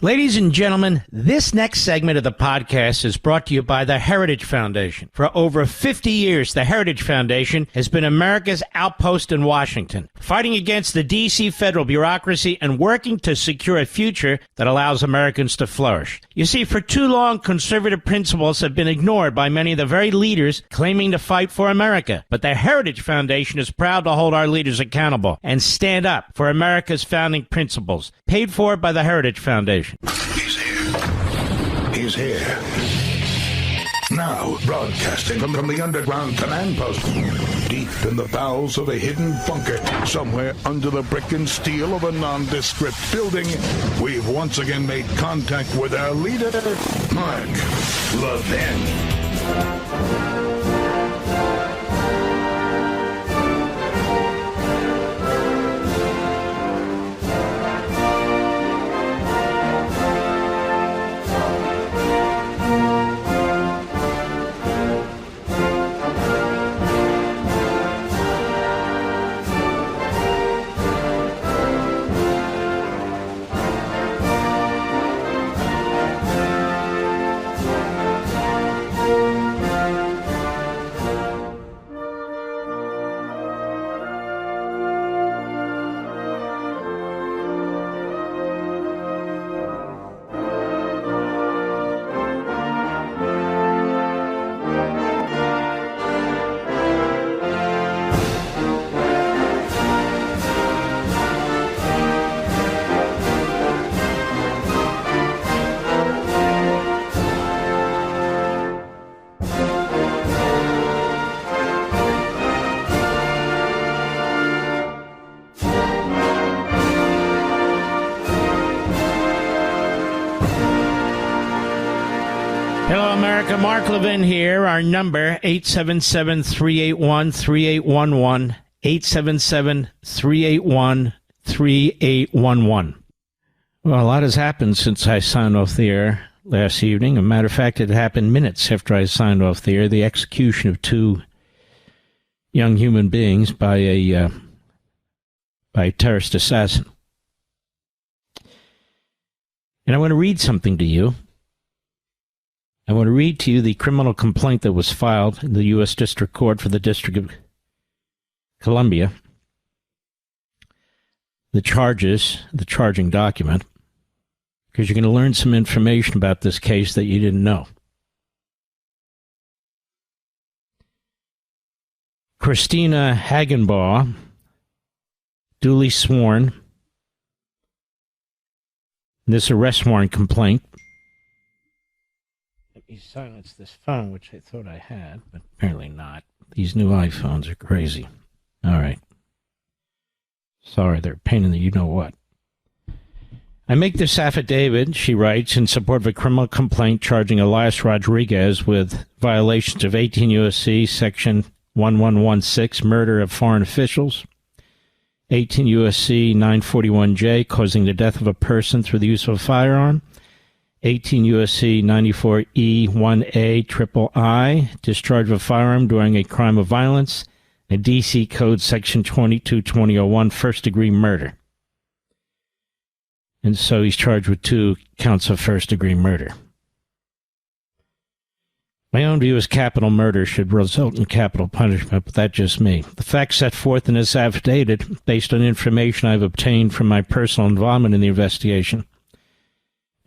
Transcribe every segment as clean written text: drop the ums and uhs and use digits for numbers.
Ladies and gentlemen, this next segment of the podcast is brought to you by the Heritage Foundation. For over 50 years, the Heritage Foundation has been America's outpost in Washington, fighting against the D.C. federal bureaucracy and working to secure a future that allows Americans to flourish. You see, for too long, conservative principles have been ignored by many of the very leaders claiming to fight for America. But the Heritage Foundation is proud to hold our leaders accountable and stand up for America's founding principles, paid for by the Heritage Foundation. He's here. He's here. Now, broadcasting from the underground command post, deep in the bowels of a hidden bunker, somewhere under the brick and steel of a nondescript building, we've once again made contact with our leader, Mark Levin. Mark Levin here. Our number, 877-381-3811, 877-381-3811. Well, a lot has happened since I signed off the air last evening. As a matter of fact, it happened minutes after I signed off the air. The execution of two young human beings by a terrorist assassin. And I want to read something to you. I want to read to you the criminal complaint that was filed in the U.S. District Court for the District of Columbia. The charges, the charging document, because you're going to learn some information about this case that you didn't know. Christina Hagenbaugh, duly sworn, in this arrest warrant complaint. Let me silence this phone, which I thought I had, but apparently not. These new iPhones are crazy. All right. Sorry, they're a pain in the you-know-what. I make this affidavit, she writes, in support of a criminal complaint charging Elias Rodriguez with violations of 18 U.S.C. Section 1116, murder of foreign officials, 18 U.S.C. 941J, causing the death of a person through the use of a firearm, 18 U.S.C. 94E 1A triple I, discharge of a firearm during a crime of violence, and D.C. Code Section 22-2001, first-degree murder. And so he's charged with 2 counts of first-degree murder. My own view is capital murder should result in capital punishment, but that's just me. The facts set forth in this affidavit, based on information I've obtained from my personal involvement in the investigation,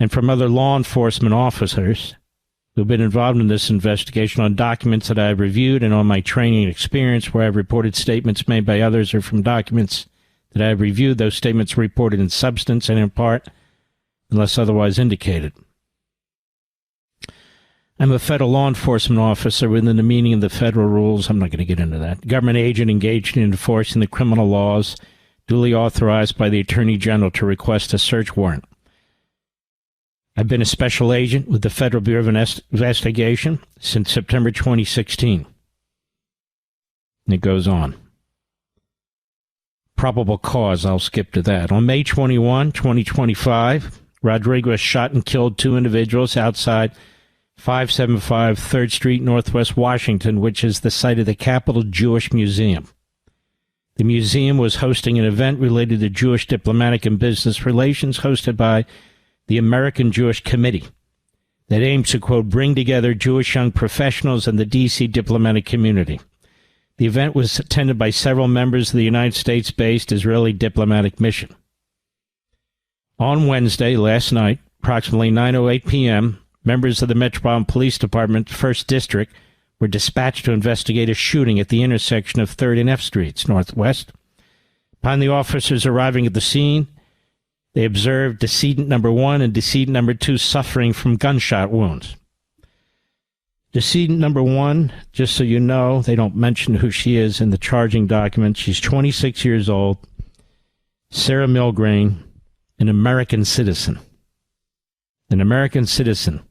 and from other law enforcement officers who have been involved in this investigation, on documents that I have reviewed and on my training and experience where I have reported statements made by others, or from documents that I have reviewed, those statements reported in substance and in part, unless otherwise indicated. I'm a federal law enforcement officer within the meaning of the federal rules. I'm not going to get into that. Government agent engaged in enforcing the criminal laws, duly authorized by the Attorney General to request a search warrant. I've been a special agent with the Federal Bureau of Investigation since September 2016. And it goes on. Probable cause, I'll skip to that. On May 21, 2025, Rodriguez shot and killed 2 individuals outside 575 3rd Street, Northwest Washington, which is the site of the Capitol Jewish Museum. The museum was hosting an event related to Jewish diplomatic and business relations hosted by the American Jewish Committee that aims to, quote, bring together Jewish young professionals and the D.C. diplomatic community. The event was attended by several members of the United States-based Israeli diplomatic mission. On Wednesday, last night, approximately 9:08 p.m., members of the Metropolitan Police Department, 1st District, were dispatched to investigate a shooting at the intersection of 3rd and F Streets, Northwest. Upon the officers arriving at the scene, they observed decedent number 1 and decedent number 2 suffering from gunshot wounds. Decedent number 1, just so you know, they don't mention who she is in the charging document. She's 26 years old, Sarah Milgrim, an American citizen. An American citizen.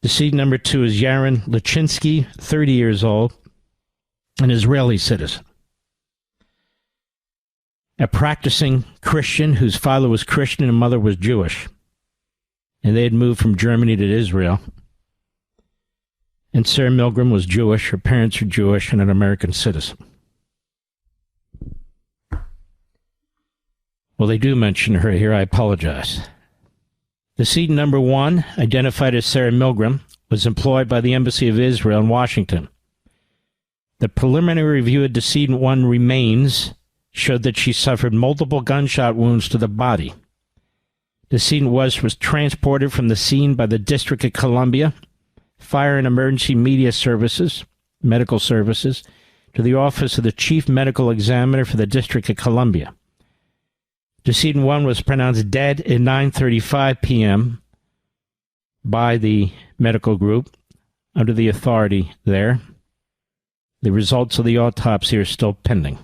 Decedent number 2 is Yaron Lischinsky, 30 years old, an Israeli citizen. A practicing Christian whose father was Christian and mother was Jewish. And they had moved from Germany to Israel. And Sarah Milgrim was Jewish, her parents are Jewish, and an American citizen. Well, they do mention her here. I apologize. Decedent number 1, identified as Sarah Milgrim, was employed by the Embassy of Israel in Washington. The preliminary review of decedent 1 remains showed that she suffered multiple gunshot wounds to the body. Decedent was transported from the scene by the District of Columbia, Fire and Emergency Media Services, Medical Services, to the office of the Chief Medical Examiner for the District of Columbia. Decedent 1 was pronounced dead at 9:35 p.m. by the medical group under the authority there. The results of the autopsy are still pending.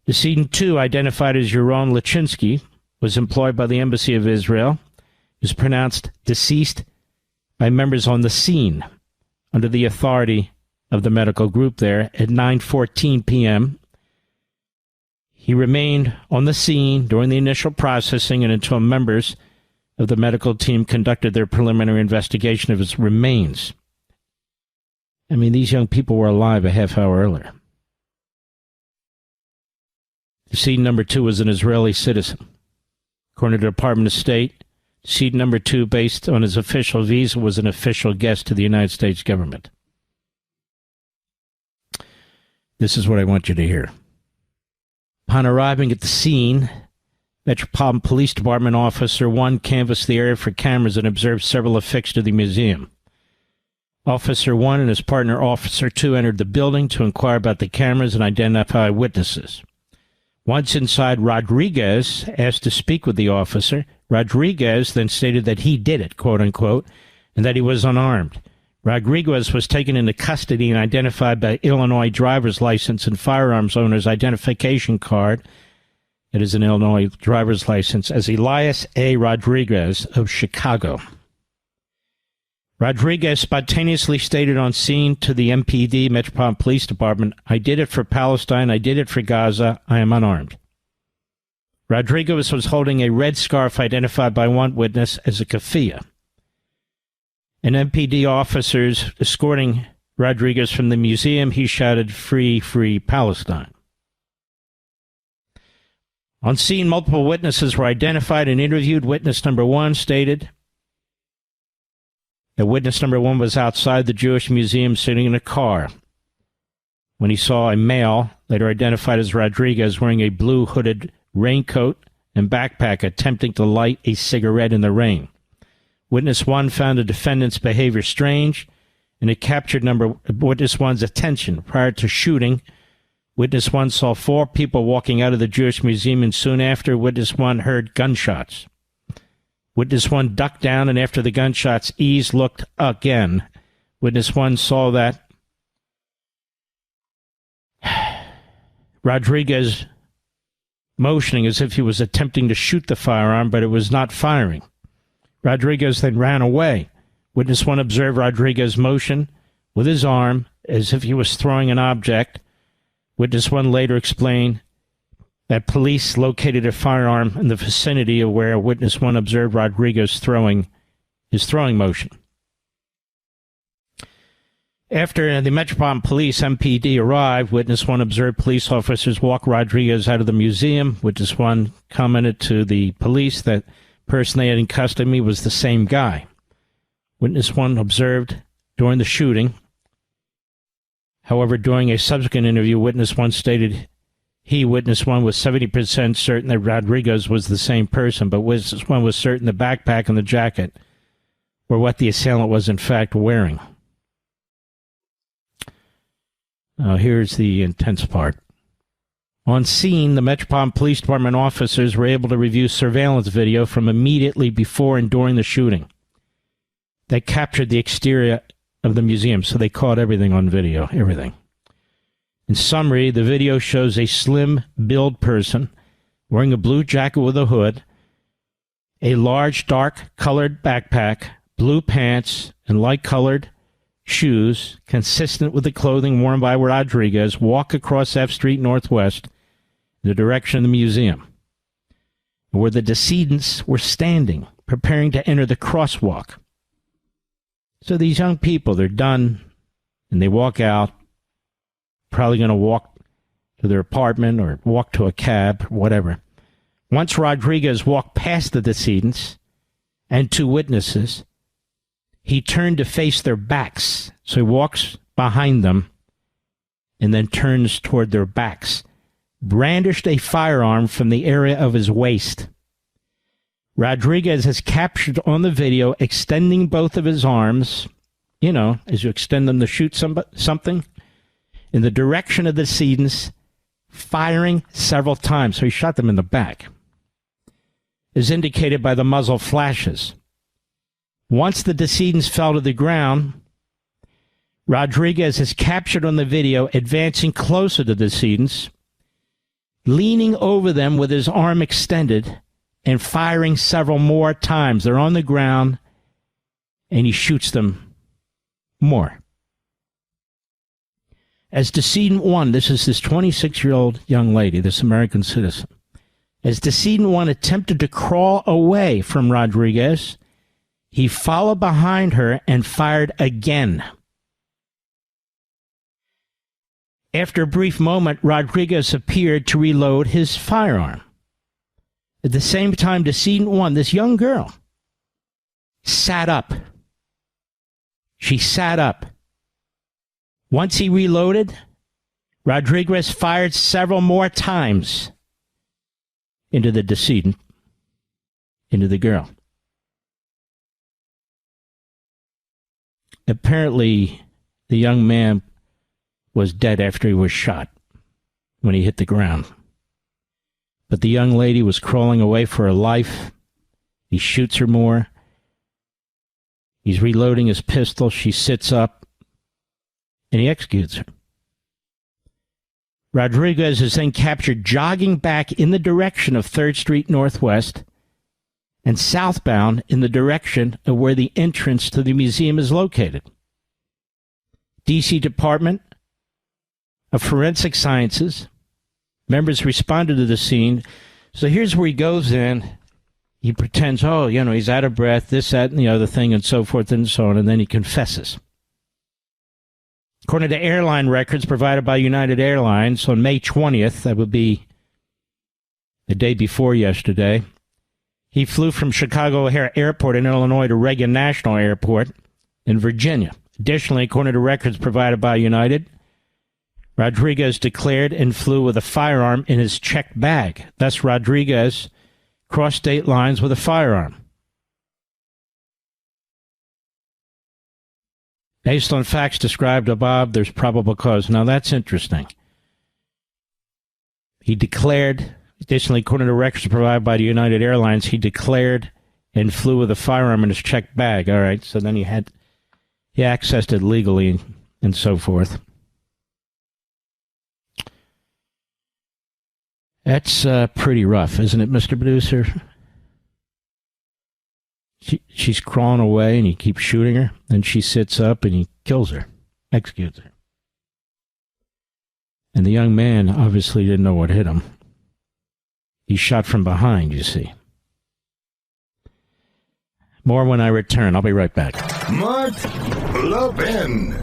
Decedent 2, identified as Yaron Lischinsky, was employed by the Embassy of Israel. He was pronounced deceased by members on the scene under the authority of the medical group there at 9:14 p.m. He remained on the scene during the initial processing and until members of the medical team conducted their preliminary investigation of his remains. I mean, these young people were alive a half hour earlier. Decedent number 2 was an Israeli citizen. According to the Department of State, decedent number 2, based on his official visa, was an official guest to the United States government. This is what I want you to hear. Upon arriving at the scene, Metropolitan Police Department Officer 1 canvassed the area for cameras and observed several affixed to the museum. Officer 1 and his partner, Officer 2, entered the building to inquire about the cameras and identify witnesses. Once inside, Rodriguez asked to speak with the officer. Rodriguez then stated that he did it, quote-unquote, and that he was unarmed. Rodriguez was taken into custody and identified by Illinois driver's license and firearms owner's identification card, it is an Illinois driver's license, as Elias A. Rodriguez of Chicago. Rodriguez spontaneously stated on scene to the MPD, Metropolitan Police Department, "I did it for Palestine, I did it for Gaza, I am unarmed." Rodriguez was holding a red scarf identified by one witness as a keffiyeh. And MPD officers escorting Rodriguez from the museum, he shouted, "Free, free Palestine." On scene, multiple witnesses were identified and interviewed. Witness number 1 stated that witness number 1 was outside the Jewish museum sitting in a car when he saw a male, later identified as Rodriguez, wearing a blue hooded raincoat and backpack attempting to light a cigarette in the rain. Witness 1 found the defendant's behavior strange, and it captured witness 1's attention. Prior to shooting, witness 1 saw 4 people walking out of the Jewish museum, and soon after, witness 1 heard gunshots. Witness 1 ducked down, and after the gunshots eased, looked again. Witness 1 saw that Rodriguez motioning as if he was attempting to shoot the firearm, but it was not firing. Rodriguez then ran away. Witness 1 observed Rodriguez motion with his arm as if he was throwing an object. Witness 1 later explained that police located a firearm in the vicinity of where Witness 1 observed Rodriguez throwing his throwing motion. After the Metropolitan Police, MPD, arrived, witness one observed police officers walk Rodriguez out of the museum. Witness one commented to the police that person they had in custody was the same guy. Witness one observed during the shooting. However, during a subsequent interview, witness one stated witness one, was 70% certain that Rodriguez was the same person, but witness one was certain the backpack and the jacket were what the assailant was in fact wearing. Here's the intense part. On scene, the Metropolitan Police Department officers were able to review surveillance video from immediately before and during the shooting that captured the exterior of the museum, so they caught everything on video, everything. In summary, the video shows a slim-built person wearing a blue jacket with a hood, a large dark-colored backpack, blue pants, and light-colored shoes, consistent with the clothing worn by Rodriguez, walk across F Street Northwest in the direction of the museum, where the decedents were standing, preparing to enter the crosswalk. So these young people, they're done, and they walk out, probably going to walk to their apartment or walk to a cab, whatever. Once Rodriguez walked past the decedents and two witnesses, he turned to face their backs. So he walks behind them and then turns toward their backs, brandished a firearm from the area of his waist. Rodriguez is captured on the video extending both of his arms, as you extend them to shoot something, in the direction of the decedents, firing several times. So he shot them in the back, as indicated by the muzzle flashes. Once the decedents fell to the ground, Rodriguez is captured on the video advancing closer to the decedents, leaning over them with his arm extended and firing several more times. They're on the ground, and he shoots them more. As decedent one, this is this 26-year-old young lady, this American citizen. As decedent one attempted to crawl away from Rodriguez, he followed behind her and fired again. After a brief moment, Rodriguez appeared to reload his firearm. At the same time, decedent one, this young girl, sat up. She sat up. Once he reloaded, Rodriguez fired several more times into the decedent, into the girl. Apparently, the young man was dead after he was shot when he hit the ground. But the young lady was crawling away for her life. He shoots her more. He's reloading his pistol. She sits up, and he executes her. Rodriguez is then captured jogging back in the direction of 3rd Street Northwest and southbound in the direction of where the entrance to the museum is located. D.C. Department of Forensic Sciences members responded to the scene. So here's where he goes in. He pretends, he's out of breath, this, that, and the other thing, and so forth and so on, and then he confesses. According to airline records provided by United Airlines, on May 20th, that would be the day before yesterday, he flew from Chicago O'Hare Airport in Illinois to Reagan National Airport in Virginia. Additionally, according to records provided by United, Rodriguez declared and flew with a firearm in his checked bag. Thus, Rodriguez crossed state lines with a firearm. Based on facts described above, there's probable cause. Now, that's interesting. He declared, additionally, according to records provided by the United Airlines, he declared and flew with a firearm in his checked bag. All right, so then he accessed it legally and so forth. That's pretty rough, isn't it, Mr. Producer? She's crawling away, and he keeps shooting her. Then she sits up, and he kills her, executes her. And the young man obviously didn't know what hit him. He shot from behind, you see. More when I return. I'll be right back. Mark Levin.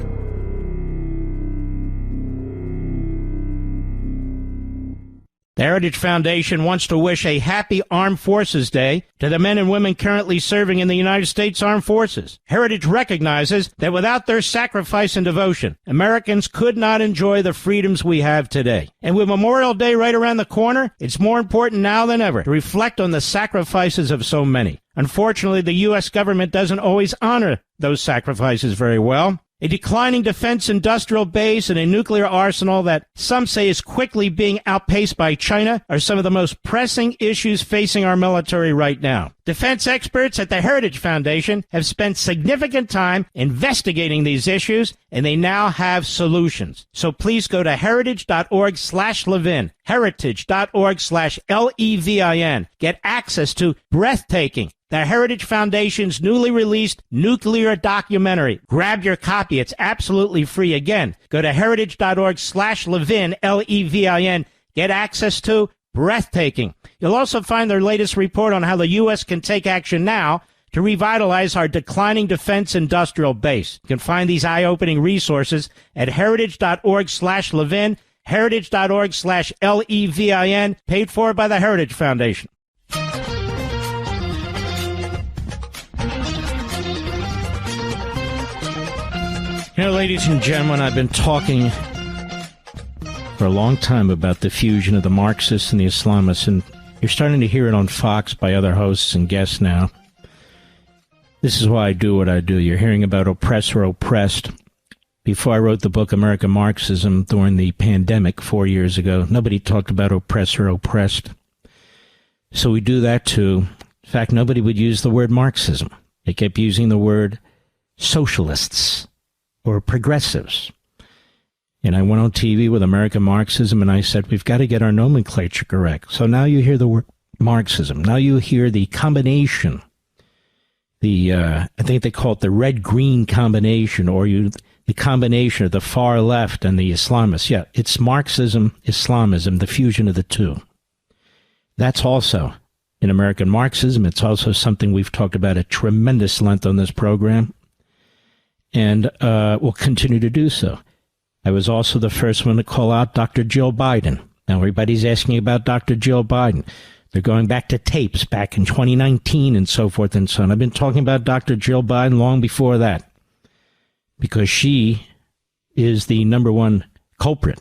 The Heritage Foundation wants to wish a happy Armed Forces Day to the men and women currently serving in the United States Armed Forces. Heritage recognizes that without their sacrifice and devotion, Americans could not enjoy the freedoms we have today. And with Memorial Day right around the corner, it's more important now than ever to reflect on the sacrifices of so many. Unfortunately, the U.S. government doesn't always honor those sacrifices very well. A declining defense industrial base and a nuclear arsenal that some say is quickly being outpaced by China are some of the most pressing issues facing our military right now. Defense experts at the Heritage Foundation have spent significant time investigating these issues, and they now have solutions. So please go to heritage.org/Levin, heritage.org/Levin. Get access to Breathtaking, the Heritage Foundation's newly released nuclear documentary. Grab your copy. It's absolutely free. Again, go to heritage.org/Levin, Levin. Get access to Breathtaking. You'll also find their latest report on how the U.S. can take action now to revitalize our declining defense industrial base. You can find these eye-opening resources at heritage.org/Levin, heritage.org/Levin, paid for by the Heritage Foundation. You know, ladies and gentlemen, I've been talking for a long time about the fusion of the Marxists and the Islamists, and you're starting to hear it on Fox by other hosts and guests now. This is why I do what I do. You're hearing about oppressor oppressed. Before I wrote the book American Marxism during the pandemic 4 years ago, nobody talked about oppressor oppressed. So we do that too. In fact, nobody would use the word Marxism. They kept using the word socialists or progressives. And I went on TV with American Marxism, and I said, we've got to get our nomenclature correct. So now you hear the word Marxism. Now you hear the combination, I think they call it the red-green combination, or the combination of the far left and the Islamists. Yeah, it's Marxism, Islamism, the fusion of the two. That's also in American Marxism. It's also something we've talked about at tremendous length on this program, and we'll continue to do so. I was also the first one to call out Dr. Jill Biden. Now everybody's asking about Dr. Jill Biden. They're going back to tapes back in 2019 and so forth and so on. I've been talking about Dr. Jill Biden long before that, because she is the number one culprit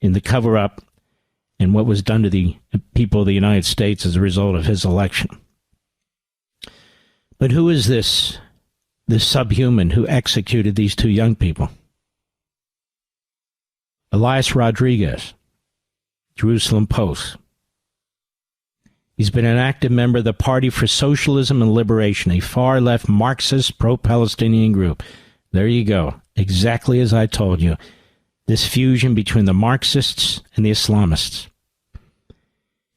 in the cover-up and what was done to the people of the United States as a result of his election. But who is this subhuman who executed these two young people? Elias Rodriguez, Jerusalem Post. He's been an active member of the Party for Socialism and Liberation, a far-left Marxist pro-Palestinian group. There you go. Exactly as I told you. This fusion between the Marxists and the Islamists.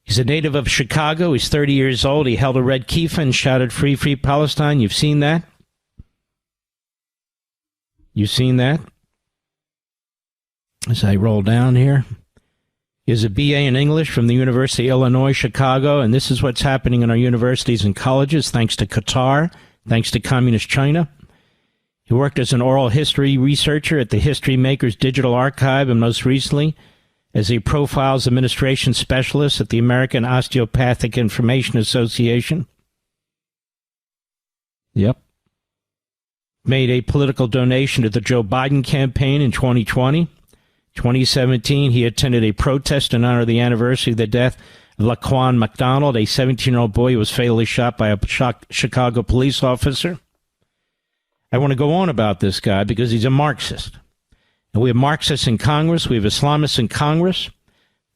He's a native of Chicago. He's 30 years old. He held a red kippah and shouted, "Free, free Palestine." You've seen that? You've seen that? As I roll down here. He has a BA in English from the University of Illinois, Chicago, and this is what's happening in our universities and colleges, thanks to Qatar, thanks to Communist China. He worked as an oral history researcher at the History Makers Digital Archive, and most recently as a profiles administration specialist at the American Osteopathic Information Association. Yep. Made a political donation to the Joe Biden campaign in 2020. 2017, he attended a protest in honor of the anniversary of the death of Laquan McDonald, a 17-year-old boy who was fatally shot by a Chicago police officer. I want to go on about this guy because he's a Marxist. And we have Marxists in Congress. We have Islamists in Congress.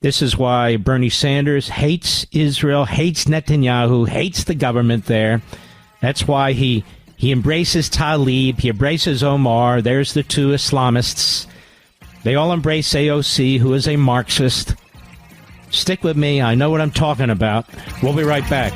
This is why Bernie Sanders hates Israel, hates Netanyahu, hates the government there. That's why he embraces Tlaib, he embraces Omar. There's the two Islamists. They all embrace AOC, who is a Marxist. Stick with me. I know what I'm talking about. We'll be right back.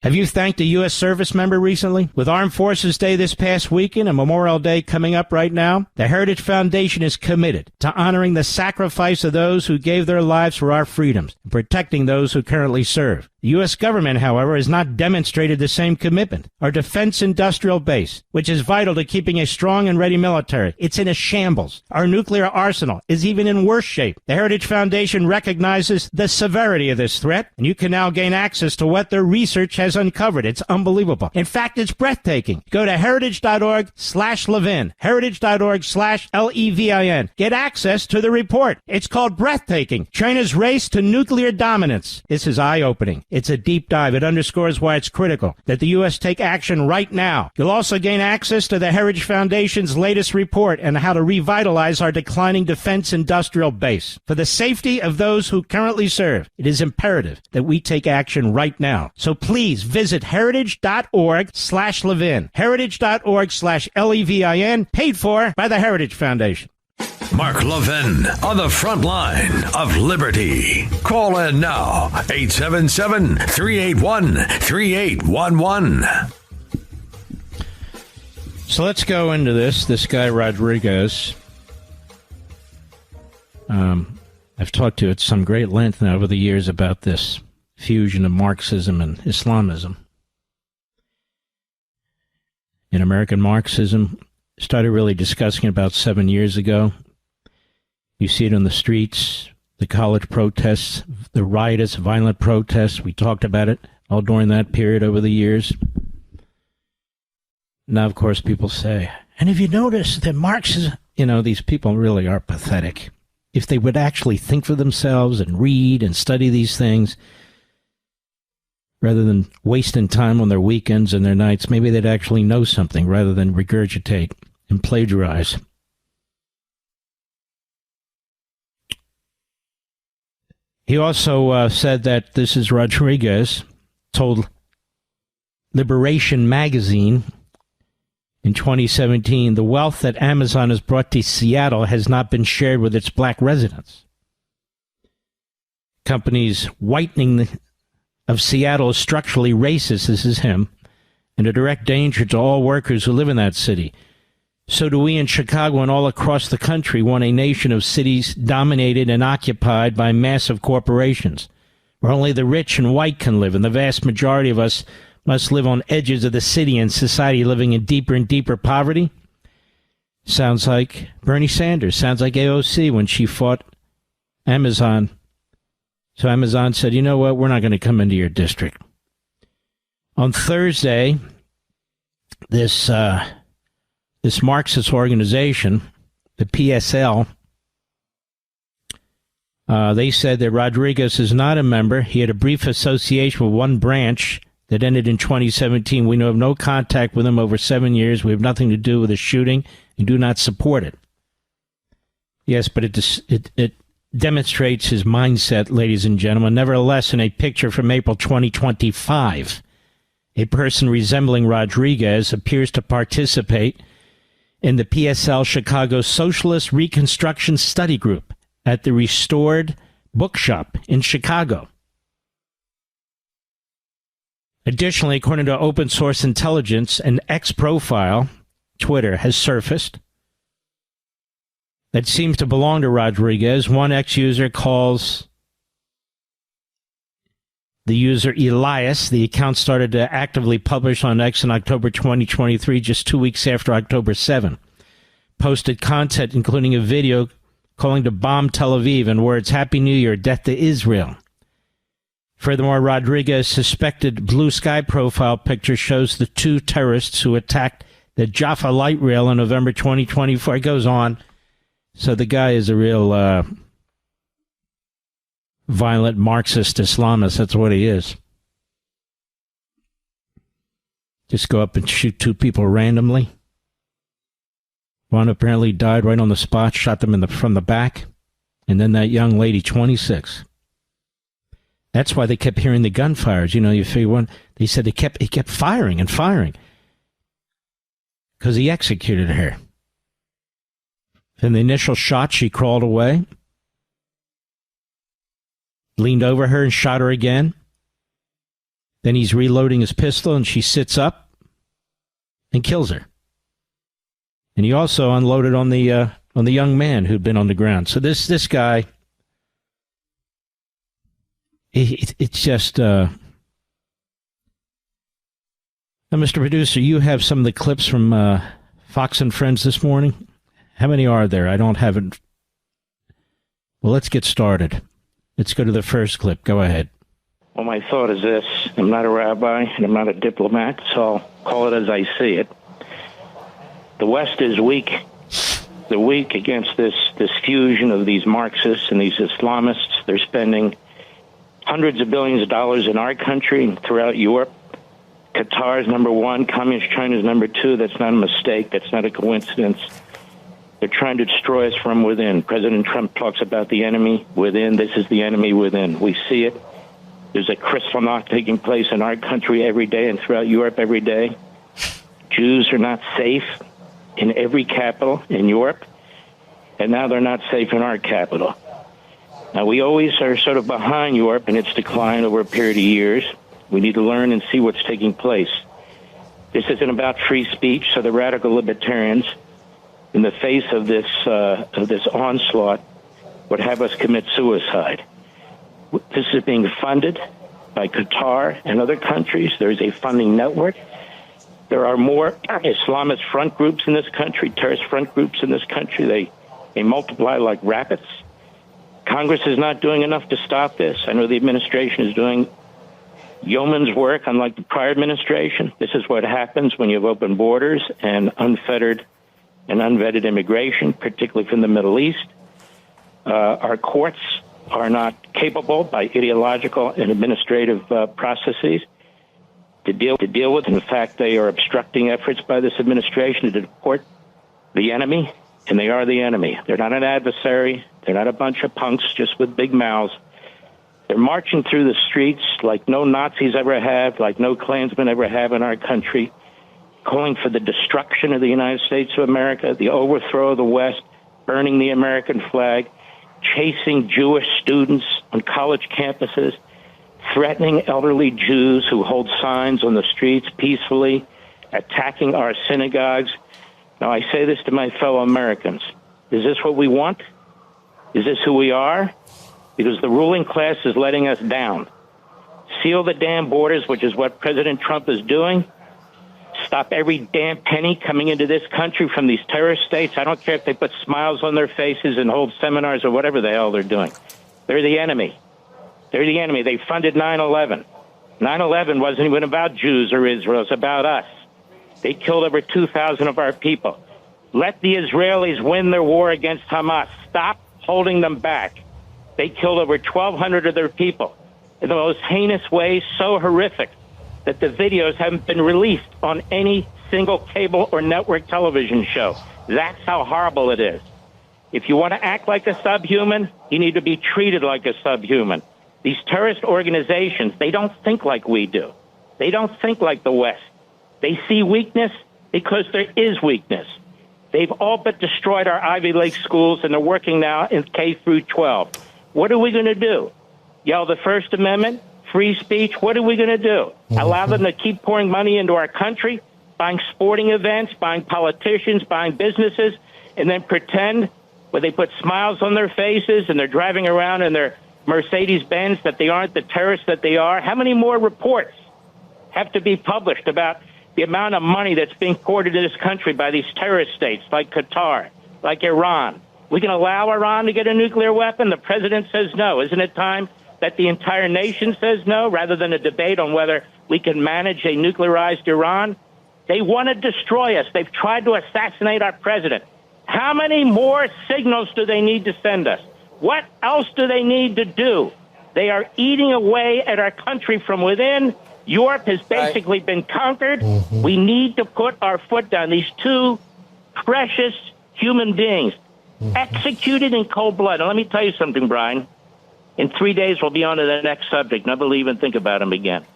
Have you thanked a U.S. service member recently? With Armed Forces Day this past weekend and Memorial Day coming up right now, the Heritage Foundation is committed to honoring the sacrifice of those who gave their lives for our freedoms and protecting those who currently serve. The U.S. government, however, has not demonstrated the same commitment. Our defense industrial base, which is vital to keeping a strong and ready military, it's in a shambles. Our nuclear arsenal is even in worse shape. The Heritage Foundation recognizes the severity of this threat, and you can now gain access to what their research has uncovered. It's unbelievable. In fact, it's breathtaking. Go to heritage.org/Levin, heritage.org/Levin. Get access to the report. It's called Breathtaking, China's Race to Nuclear Dominance. This is eye-opening. It's a deep dive. It underscores why it's critical that the U.S. take action right now. You'll also gain access to the Heritage Foundation's latest report on how to revitalize our declining defense industrial base. For the safety of those who currently serve, it is imperative that we take action right now. So please visit heritage.org/Levin, heritage.org/Levin, paid for by the Heritage Foundation. Mark Levin on the front line of liberty. Call in now, 877-381-3811. So let's go into this guy Rodriguez. I've talked to at some great length now over the years about this fusion of Marxism and Islamism. In American Marxism, started really discussing it about 7 years ago. You see it on the streets, the college protests, the riotous, violent protests. We talked about it all during that period over the years. Now, of course, people say, and have you noticed that Marxism, these people really are pathetic. If they would actually think for themselves and read and study these things, rather than wasting time on their weekends and their nights, maybe they'd actually know something rather than regurgitate and plagiarize. He also said that this is Rodriguez, told Liberation magazine in 2017, the wealth that Amazon has brought to Seattle has not been shared with its black residents. Companies whitening of Seattle is structurally racist, this is him, and a direct danger to all workers who live in that city. So do we in Chicago and all across the country want a nation of cities dominated and occupied by massive corporations, where only the rich and white can live, and the vast majority of us must live on edges of the city and society, living in deeper and deeper poverty? Sounds like Bernie Sanders, sounds like AOC when she fought Amazon. So Amazon said, you know what, we're not going to come into your district. On Thursday, this Marxist organization, the PSL, they said that Rodriguez is not a member. He had a brief association with one branch that ended in 2017. We know of no contact with him over 7 years. We have nothing to do with the shooting and do not support it. Yes, but it demonstrates his mindset, ladies and gentlemen. Nevertheless, in a picture from April 2025, a person resembling Rodriguez appears to participate in the PSL Chicago Socialist Reconstruction Study Group at the Restored Bookshop in Chicago. Additionally, according to Open Source Intelligence, an X profile, Twitter, has surfaced that seems to belong to Rodriguez. One X user calls the user Elias. The account started to actively publish on X in October 2023, just 2 weeks after October 7. Posted content including a video calling to bomb Tel Aviv and words, Happy New Year, death to Israel. Furthermore, Rodriguez's suspected blue sky profile picture shows the two terrorists who attacked the Jaffa light rail in November 2024. It goes on. So the guy is a real violent Marxist Islamist. That's what he is. Just go up and shoot two people randomly. One apparently died right on the spot, shot them from the back. And then that young lady, 26. That's why they kept hearing the gunfires. You figure they said he kept firing and firing. Because he executed her. In the initial shot, she crawled away, leaned over her and shot her again. Then he's reloading his pistol and she sits up and kills her. And he also unloaded on the young man who'd been on the ground. So this guy, it's just Now, Mr. Producer, you have some of the clips from Fox and Friends this morning. How many are there? I don't have it. Well, let's get started. Let's go to the first clip. Go ahead. Well, my thought is this. I'm not a rabbi and I'm not a diplomat, so I'll call it as I see it. The West is weak. They're weak against this fusion of these Marxists and these Islamists. They're spending hundreds of billions of dollars in our country and throughout Europe. Qatar is number one. Communist China is number two. That's not a mistake. That's not a coincidence. They're trying to destroy us from within. President Trump talks about the enemy within. This is the enemy within. We see it. There's a Kristallnacht taking place in our country every day and throughout Europe every day. Jews are not safe in every capital in Europe, and now they're not safe in our capital. Now, we always are sort of behind Europe in its decline over a period of years. We need to learn and see what's taking place. This isn't about free speech, so the radical libertarians, in the face of this onslaught, would have us commit suicide. This is being funded by Qatar and other countries. There is a funding network. There are more Islamist front groups in this country, terrorist front groups in this country. They multiply like rabbits. Congress is not doing enough to stop this. I know the administration is doing yeoman's work, unlike the prior administration. This is what happens when you have open borders and unfettered and unvetted immigration, particularly from the Middle East. Our courts are not capable by ideological and administrative processes to deal with. In fact, they are obstructing efforts by this administration to deport the enemy, and they are the enemy. They're not an adversary. They're not a bunch of punks just with big mouths. They're marching through the streets like no Nazis ever have, like no Klansmen ever have in our country, calling for the destruction of the United States of America, the overthrow of the West, burning the American flag, chasing Jewish students on college campuses, threatening elderly Jews who hold signs on the streets peacefully, attacking our synagogues. Now, I say this to my fellow Americans. Is this what we want? Is this who we are? Because the ruling class is letting us down. Seal the damn borders, which is what President Trump is doing. Stop every damn penny coming into this country from these terrorist states. I don't care if they put smiles on their faces and hold seminars or whatever the hell they're doing. They're the enemy. They're the enemy. They funded 9/11. 9/11 wasn't even about Jews or Israel. It was about us. They killed over 2,000 of our people. Let the Israelis win their war against Hamas. Stop holding them back. They killed over 1,200 of their people in the most heinous ways, so horrific that the videos haven't been released on any single cable or network television show. That's how horrible it is. If you want to act like a subhuman, you need to be treated like a subhuman. These terrorist organizations, they don't think like we do. They don't think like the West. They see weakness because there is weakness. They've all but destroyed our Ivy League schools, and they're working now in K through 12. What are we going to do? Yell the First Amendment? Free speech? What are we going to do? Allow them to keep pouring money into our country, buying sporting events, buying politicians, buying businesses, and then pretend when they put smiles on their faces and they're driving around in their Mercedes-Benz that they aren't the terrorists that they are? How many more reports have to be published about the amount of money that's being poured into this country by these terrorist states like Qatar, like Iran? We can allow Iran to get a nuclear weapon? The president says no. Isn't it time that the entire nation says no, rather than a debate on whether we can manage a nuclearized Iran? They want to destroy us. They've tried to assassinate our president. How many more signals do they need to send us? What else do they need to do? They are eating away at our country from within. Europe has basically been conquered. We need to put our foot down. These two precious human beings executed in cold blood. And let me tell you something, Brian. In 3 days, we'll be on to the next subject. Never even think about them again.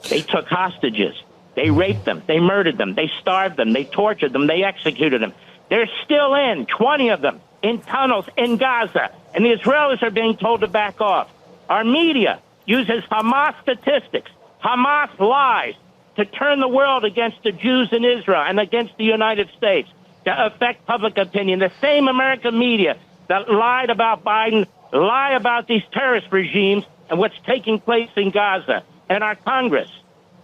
They took hostages. They raped them. They murdered them. They starved them. They tortured them. They executed them. They're still 20 of them, in tunnels in Gaza. And the Israelis are being told to back off. Our media uses Hamas statistics, Hamas lies, to turn the world against the Jews in Israel and against the United States, to affect public opinion. The same American media that lied about Biden lie about these terrorist regimes and what's taking place in Gaza. And our Congress,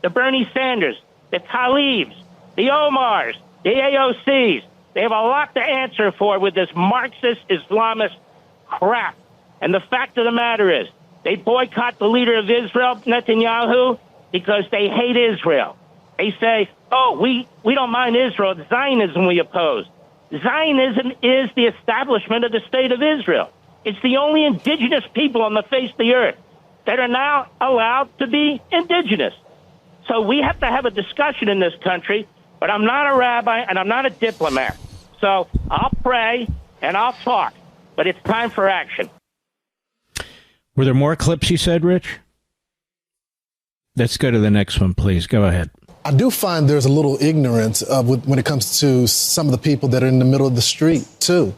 the Bernie Sanders, the Talibs, the Omars, the AOCs. They have a lot to answer for with this Marxist Islamist crap. And the fact of the matter is, they boycott the leader of Israel, Netanyahu, because they hate Israel. They say, oh, we don't mind Israel. It's Zionism we oppose. Zionism is the establishment of the state of Israel. It's the only indigenous people on the face of the earth that are now allowed to be indigenous. So we have to have a discussion in this country, but I'm not a rabbi and I'm not a diplomat. So I'll pray and I'll talk, but it's time for action. Were there more clips you said, Rich? Let's go to the next one, please. Go ahead. I do find there's a little ignorance when it comes to some of the people that are in the middle of the street, too.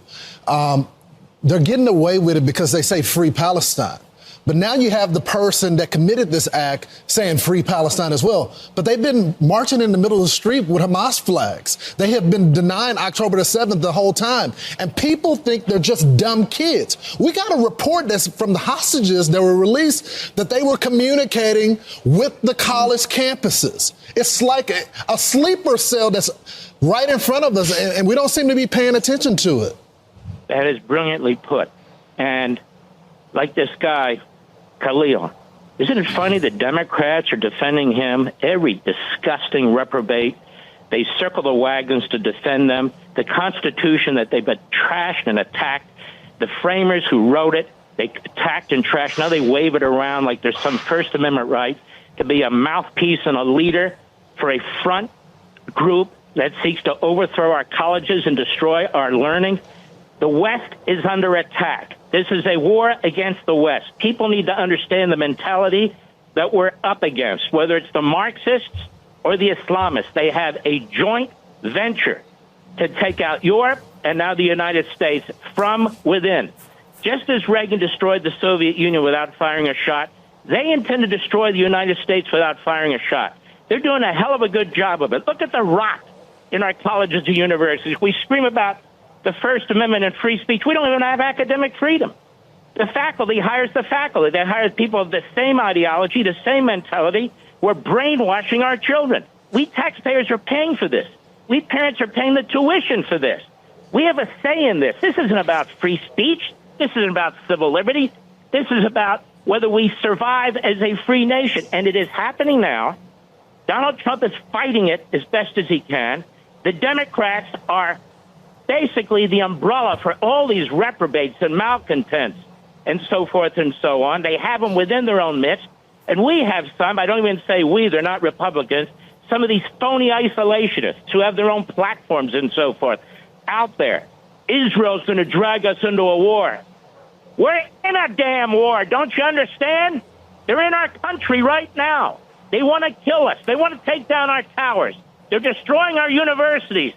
They're getting away with it because they say free Palestine. But now you have the person that committed this act saying free Palestine as well. But they've been marching in the middle of the street with Hamas flags. They have been denying October the 7th the whole time. And people think they're just dumb kids. We got a report that's from the hostages that were released that they were communicating with the college campuses. It's like a sleeper cell that's right in front of us, and we don't seem to be paying attention to it. That is brilliantly put. And like this guy, Khalil, isn't it funny that Democrats are defending him? Every disgusting reprobate. They circle the wagons to defend them. The Constitution that they've been trashed and attacked. The framers who wrote it, they attacked and trashed. Now they wave it around like there's some First Amendment right to be a mouthpiece and a leader for a front group that seeks to overthrow our colleges and destroy our learning. The West is under attack. This is a war against the West. People need to understand the mentality that we're up against, whether it's the Marxists or the Islamists. They have a joint venture to take out Europe and now the United States from within. Just as Reagan destroyed the Soviet Union without firing a shot, they intend to destroy the United States without firing a shot. They're doing a hell of a good job of it. Look at the rot in our colleges and universities. We scream about the First Amendment and free speech. We don't even have academic freedom. The faculty hires the faculty. They hire people of the same ideology, the same mentality. We're brainwashing our children. We taxpayers are paying for this. We parents are paying the tuition for this. We have a say in this. This isn't about free speech. This isn't about civil liberty. This is about whether we survive as a free nation. And it is happening now. Donald Trump is fighting it as best as he can. The Democrats are basically the umbrella for all these reprobates and malcontents and so forth and so on. They have them within their own midst. And we have some, I don't even say we, they're not Republicans, some of these phony isolationists who have their own platforms and so forth out there. Israel's going to drag us into a war. We're in a damn war. Don't you understand? They're in our country right now. They want to kill us. They want to take down our towers. They're destroying our universities.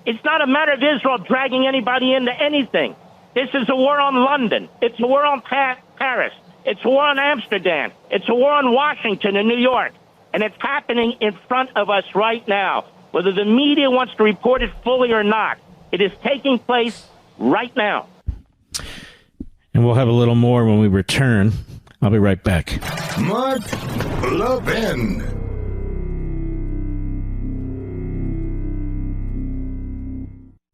It's not a matter of Israel dragging anybody into anything. This is a war on London. It's a war on Paris. It's a war on Amsterdam. It's a war on Washington and New York. And it's happening in front of us right now. Whether the media wants to report it fully or not, it is taking place right now. And we'll have a little more when we return. I'll be right back. Mark Levin.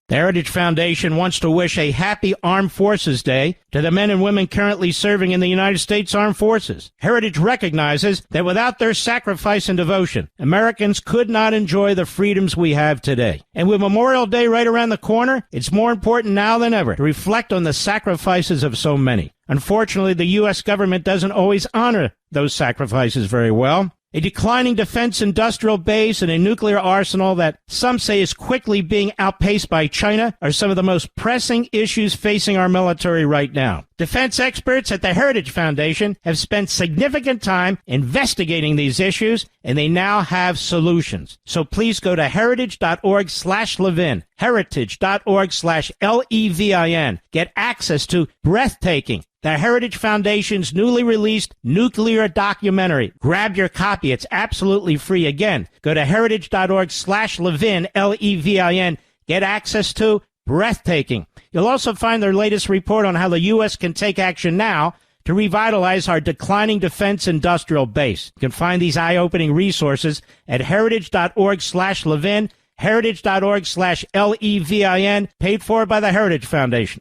The Heritage Foundation wants to wish a happy Armed Forces Day to the men and women currently serving in the United States Armed Forces. Heritage recognizes that without their sacrifice and devotion, Americans could not enjoy the freedoms we have today. And with Memorial Day right around the corner, it's more important now than ever to reflect on the sacrifices of so many. Unfortunately, the U.S. government doesn't always honor those sacrifices very well. A declining defense industrial base and a nuclear arsenal that some say is quickly being outpaced by China are some of the most pressing issues facing our military right now. Defense experts at the Heritage Foundation have spent significant time investigating these issues, and they now have solutions. So please go to heritage.org/Levin, heritage.org/LEVIN. Get access to Breathtaking, the Heritage Foundation's newly released nuclear documentary. Grab your copy. It's absolutely free. Again, go to heritage.org/Levin, LEVIN. Get access to Breathtaking. You'll also find their latest report on how the U.S. can take action now to revitalize our declining defense industrial base. You can find these eye-opening resources at heritage.org/Levin, heritage.org/Levin, paid for by the Heritage Foundation.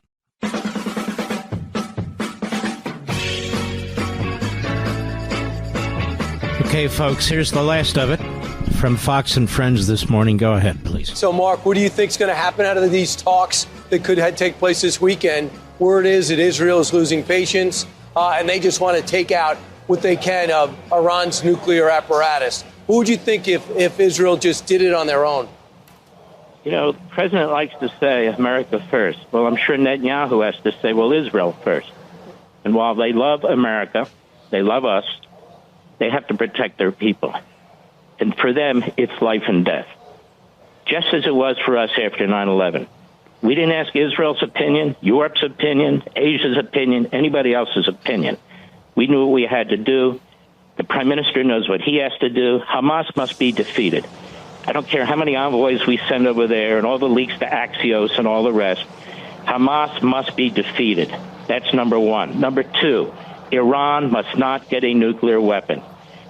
Okay, folks, here's the last of it from Fox and Friends this morning. Go ahead, please. So, Mark, what do you think is going to happen out of these talks that could take place this weekend? Word is that Israel is losing patience, and they just want to take out what they can of Iran's nuclear apparatus. What would you think if Israel just did it on their own? You know, the president likes to say America first. Well, I'm sure Netanyahu has to say, well, Israel first. And while they love America, they love us, they have to protect their people. And for them, it's life and death. Just as it was for us after 9/11. We didn't ask Israel's opinion, Europe's opinion, Asia's opinion, anybody else's opinion. We knew what we had to do. The prime minister knows what he has to do. Hamas must be defeated. I don't care how many envoys we send over there and all the leaks to Axios and all the rest. Hamas must be defeated. That's number one. Number two, Iran must not get a nuclear weapon.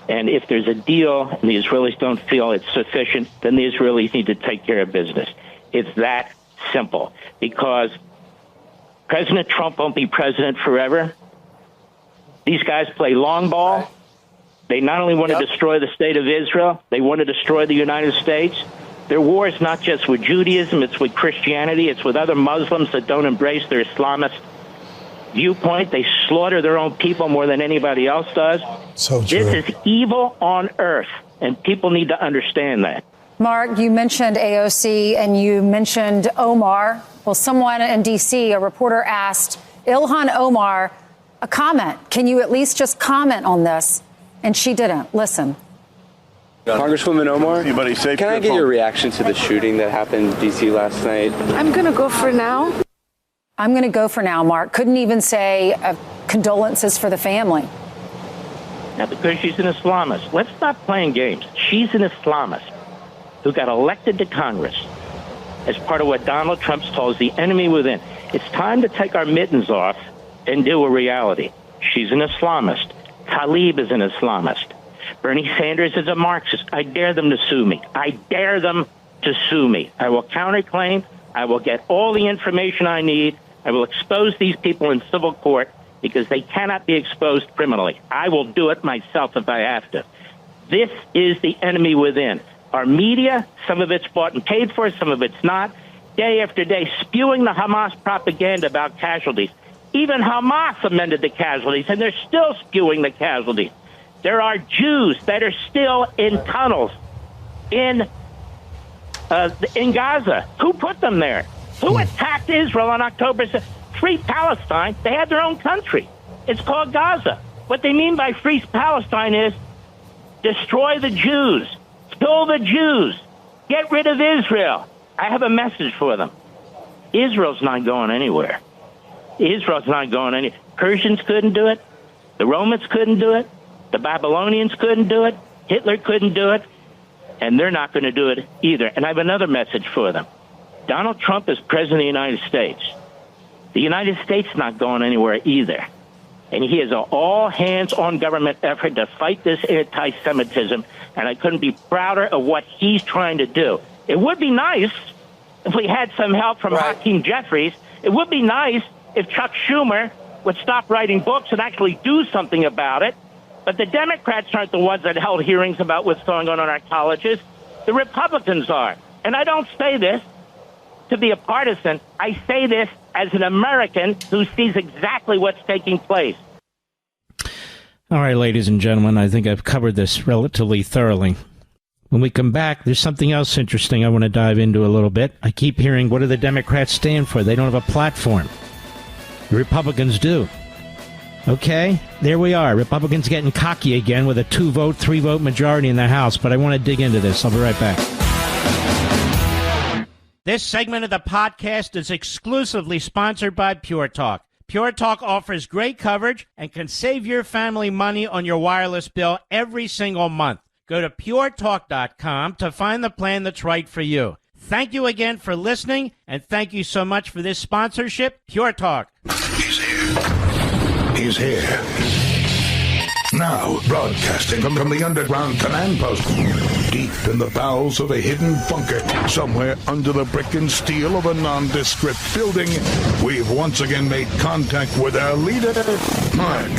And if there's a deal and the Israelis don't feel it's sufficient, then the Israelis need to take care of business. It's that simple. Because President Trump won't be president forever. These guys play long ball. They not only want to destroy the state of Israel, they want to destroy the United States. Their war is not just with Judaism, it's with Christianity, it's with other Muslims that don't embrace their Islamist viewpoint. They slaughter their own people more than anybody else does. So true. This is evil on earth, and people need to understand that. Mark, you mentioned AOC and you mentioned Omar. Well, someone in D.C., a reporter asked Ilhan Omar a comment. Can you at least just comment on this? And she didn't. Listen. Congresswoman Omar, can I get your reaction to the shooting that happened in D.C. last night? I'm going to go for now. I'm going to go for now, Mark. Couldn't even say condolences for the family. Now, because she's an Islamist. Let's stop playing games. She's an Islamist who got elected to Congress as part of what Donald Trump calls the enemy within. It's time to take our mittens off and do a reality. She's an Islamist. Tlaib is an Islamist. Bernie Sanders is a Marxist. I dare them to sue me. I dare them to sue me. I will counterclaim. I will get all the information I need. I will expose these people in civil court because they cannot be exposed criminally. I will do it myself if I have to. This is the enemy within. Our media, some of it's bought and paid for, some of it's not, day after day, spewing the Hamas propaganda about casualties. Even Hamas amended the casualties, and they're still spewing the casualties. There are Jews that are still in tunnels in Gaza. Who put them there? Who attacked Israel on October 6th? Free Palestine. They had their own country. It's called Gaza. What they mean by free Palestine is destroy the Jews, kill the Jews, get rid of Israel. I have a message for them. Israel's not going anywhere. Israel's not going anywhere. Persians couldn't do it. The Romans couldn't do it. The Babylonians couldn't do it. Hitler couldn't do it. And they're not going to do it either. And I have another message for them. Donald Trump is president of the United States. The United States is not going anywhere either. And he has an all-hands-on government effort to fight this anti-Semitism. And I couldn't be prouder of what he's trying to do. It would be nice if we had some help from Hakeem Jeffries. It would be nice if Chuck Schumer would stop writing books and actually do something about it. But the Democrats aren't the ones that held hearings about what's going on in our colleges. The Republicans are. And I don't say this to be a partisan. I say this as an American who sees exactly what's taking place. All right, ladies and gentlemen, I think I've covered this relatively thoroughly. When we come back, there's something else interesting I want to dive into a little bit. I keep hearing, what do the Democrats stand for? They don't have a platform. The Republicans do. Okay, there we are. Republicans getting cocky again with a 2-vote, 3-vote majority in the House. But I want to dig into this. I'll be right back. This segment of the podcast is exclusively sponsored by Pure Talk. Pure Talk offers great coverage and can save your family money on your wireless bill every single month. Go to puretalk.com to find the plan that's right for you. Thank you again for listening, and thank you so much for this sponsorship, Pure Talk. He's here. is here. Now, broadcasting from the underground command post, deep in the bowels of a hidden bunker, somewhere under the brick and steel of a nondescript building, we've once again made contact with our leader, Mark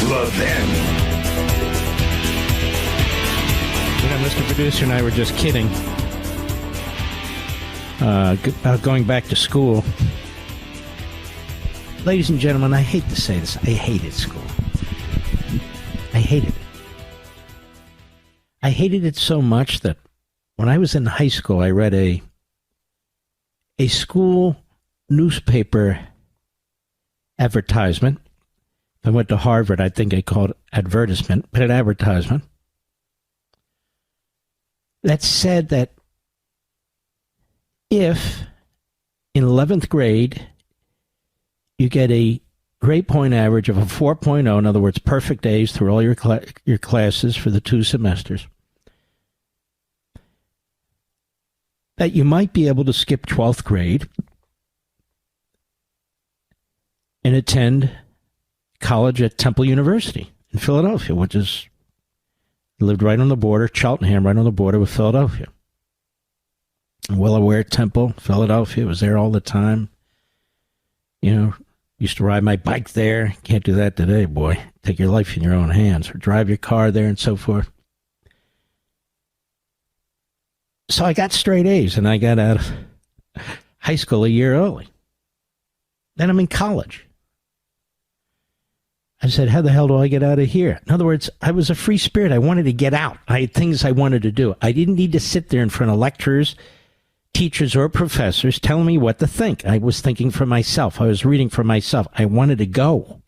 Levin. You know, Mr. Producer and I were just kidding about going back to school. Ladies and gentlemen, I hate to say this, I hated school. I hated it. I hated it so much that when I was in high school, I read a school newspaper advertisement. If I went to Harvard, I think I called it advertisement, but an advertisement that said that if in 11th grade you get a grade point average of a 4.0, in other words, perfect A's through all your classes for the 2 semesters, that you might be able to skip 12th grade and attend college at Temple University in Philadelphia, which is, lived right on the border, Cheltenham, right on the border with Philadelphia. I'm well aware Temple, Philadelphia, was there all the time. You know, used to ride my bike there. Can't do that today, boy. Take your life in your own hands or drive your car there and so forth. So I got straight A's and I got out of high school a year early. Then I'm in college. I said, how the hell do I get out of here? In other words, I was a free spirit. I wanted to get out. I had things I wanted to do. I didn't need to sit there in front of lecturers, teachers, or professors telling me what to think. I was thinking for myself. I was reading for myself. I wanted to go.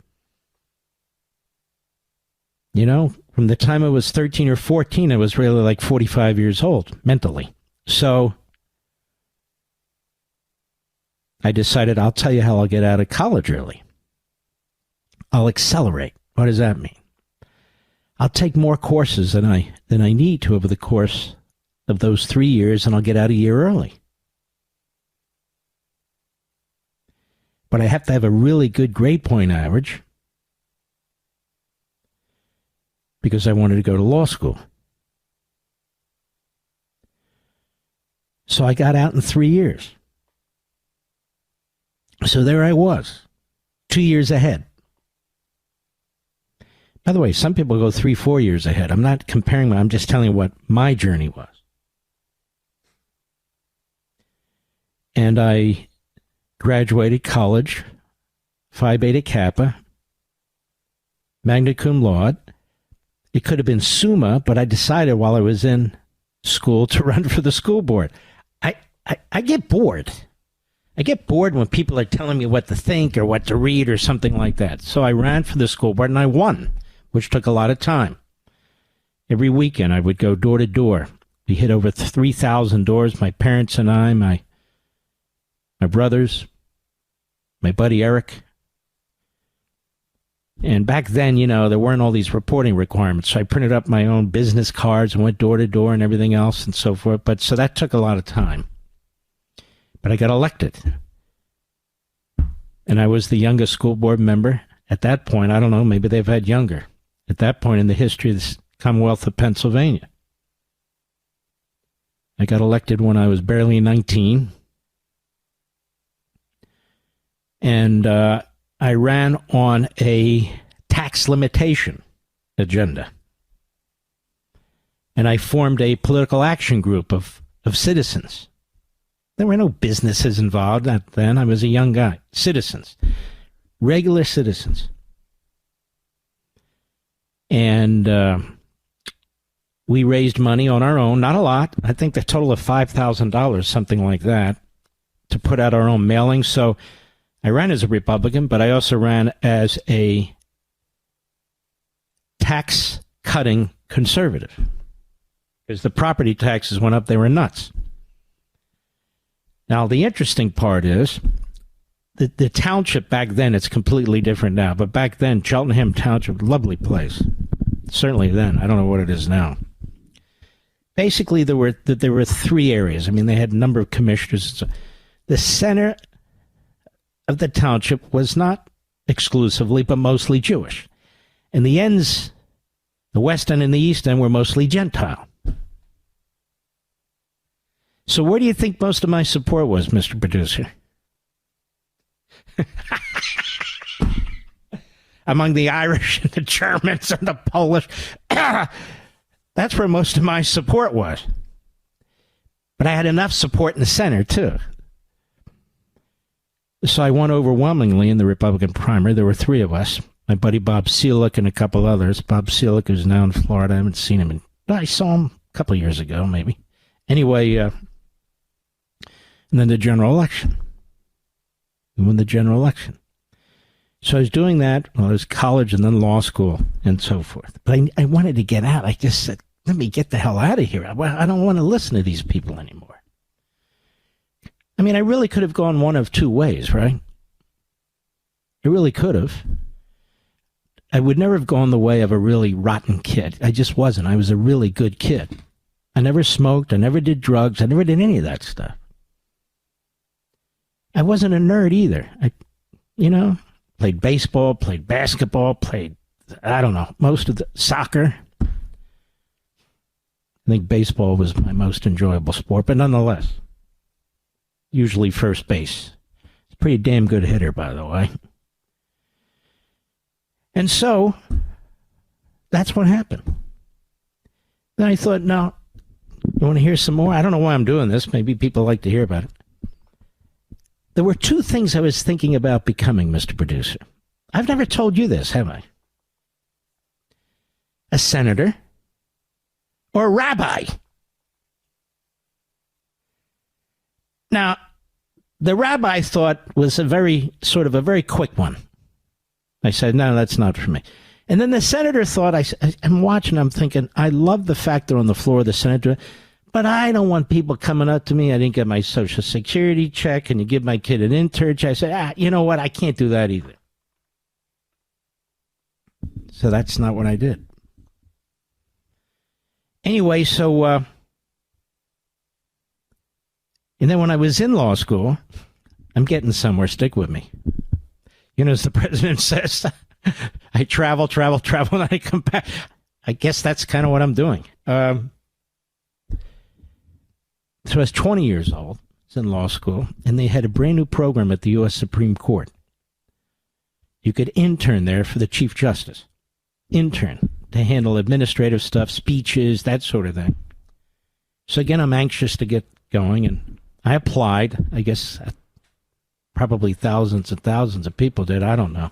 You know, from the time I was 13 or 14, I was really like 45 years old mentally. So I decided, I'll tell you how I'll get out of college early. I'll accelerate. What does that mean? I'll take more courses than I need to over the course of those 3 years, and I'll get out a year early. But I have to have a really good grade point average because I wanted to go to law school. So I got out in 3 years. So there I was, 2 years ahead. By the way, some people go 3-4 years ahead. I'm not comparing, I'm just telling you what my journey was. And I graduated college, Phi Beta Kappa, magna cum laude. It could have been Summa, but I decided while I was in school to run for the school board. I get bored. I get bored when people are telling me what to think or what to read or something like that. So I ran for the school board and I won, which took a lot of time. Every weekend I would go door to door. We hit over 3,000 doors, my parents and I, my brothers, my buddy Eric. And back then, you know, there weren't all these reporting requirements. So I printed up my own business cards and went door to door and everything else and so forth. But so that took a lot of time. But I got elected. And I was the youngest school board member. At that point, I don't know, maybe they've had younger. At that point in the history of the Commonwealth of Pennsylvania. I got elected when I was barely 19. And I ran on a tax limitation agenda. And I formed a political action group of citizens. There were no businesses involved back then. I was a young guy. Citizens. Regular citizens. And we raised money on our own. Not a lot. I think the total of $5,000, something like that, to put out our own mailings. So I ran as a Republican, but I also ran as a tax-cutting conservative. Because the property taxes went up, they were nuts. Now, the interesting part is that the township back then, it's completely different now, but back then, Cheltenham Township, lovely place. Certainly then. I don't know what it is now. Basically, there were 3 areas. I mean, they had a number of commissioners. The center of the township was not exclusively, but mostly Jewish. And the ends, the West End and the East End, were mostly Gentile. So where do you think most of my support was, Mr. Producer? Among the Irish and the Germans and the Polish. That's where most of my support was. But I had enough support in the center, too. So I won overwhelmingly in the Republican primary. There were three of us. My buddy Bob Seelig and a couple others. Bob Seelig, who's now in Florida. I haven't seen him. I saw him a couple of years ago, maybe. Anyway, and then the general election. We won the general election. So I was doing that while I was college and then law school and so forth. But I wanted to get out. I just said, let me get the hell out of here. I don't want to listen to these people anymore. I mean, I really could have gone one of two ways, right? I really could have. I would never have gone the way of a really rotten kid. I just wasn't. I was a really good kid. I never smoked. I never did drugs. I never did any of that stuff. I wasn't a nerd either. Played baseball, played basketball, played, I don't know, most of the soccer. I think baseball was my most enjoyable sport, but nonetheless, usually first base. He's a pretty damn good hitter, by the way. And so, that's what happened. Then I thought, no, you want to hear some more? I don't know why I'm doing this. Maybe people like to hear about it. There were two things I was thinking about becoming, Mr. Producer. I've never told you this, have I? A senator or a rabbi. Now, the rabbi thought was a very quick one. I said, no, that's not for me. And then the senator thought, I'm watching, I'm thinking, I love the fact they're on the floor of the Senate, but I don't want people coming up to me. I didn't get my Social Security check. Can you give my kid an internship? I said, you know what? I can't do that either. So that's not what I did. Anyway, so, and then when I was in law school, I'm getting somewhere, stick with me. As the president says, I travel, and I come back. I guess that's kind of what I'm doing. So I was 20 years old, I was in law school, and they had a brand new program at the U.S. Supreme Court. You could intern there for the Chief Justice. Intern to handle administrative stuff, speeches, that sort of thing. So again, I'm anxious to get going, and I applied. I guess probably thousands and thousands of people did. I don't know.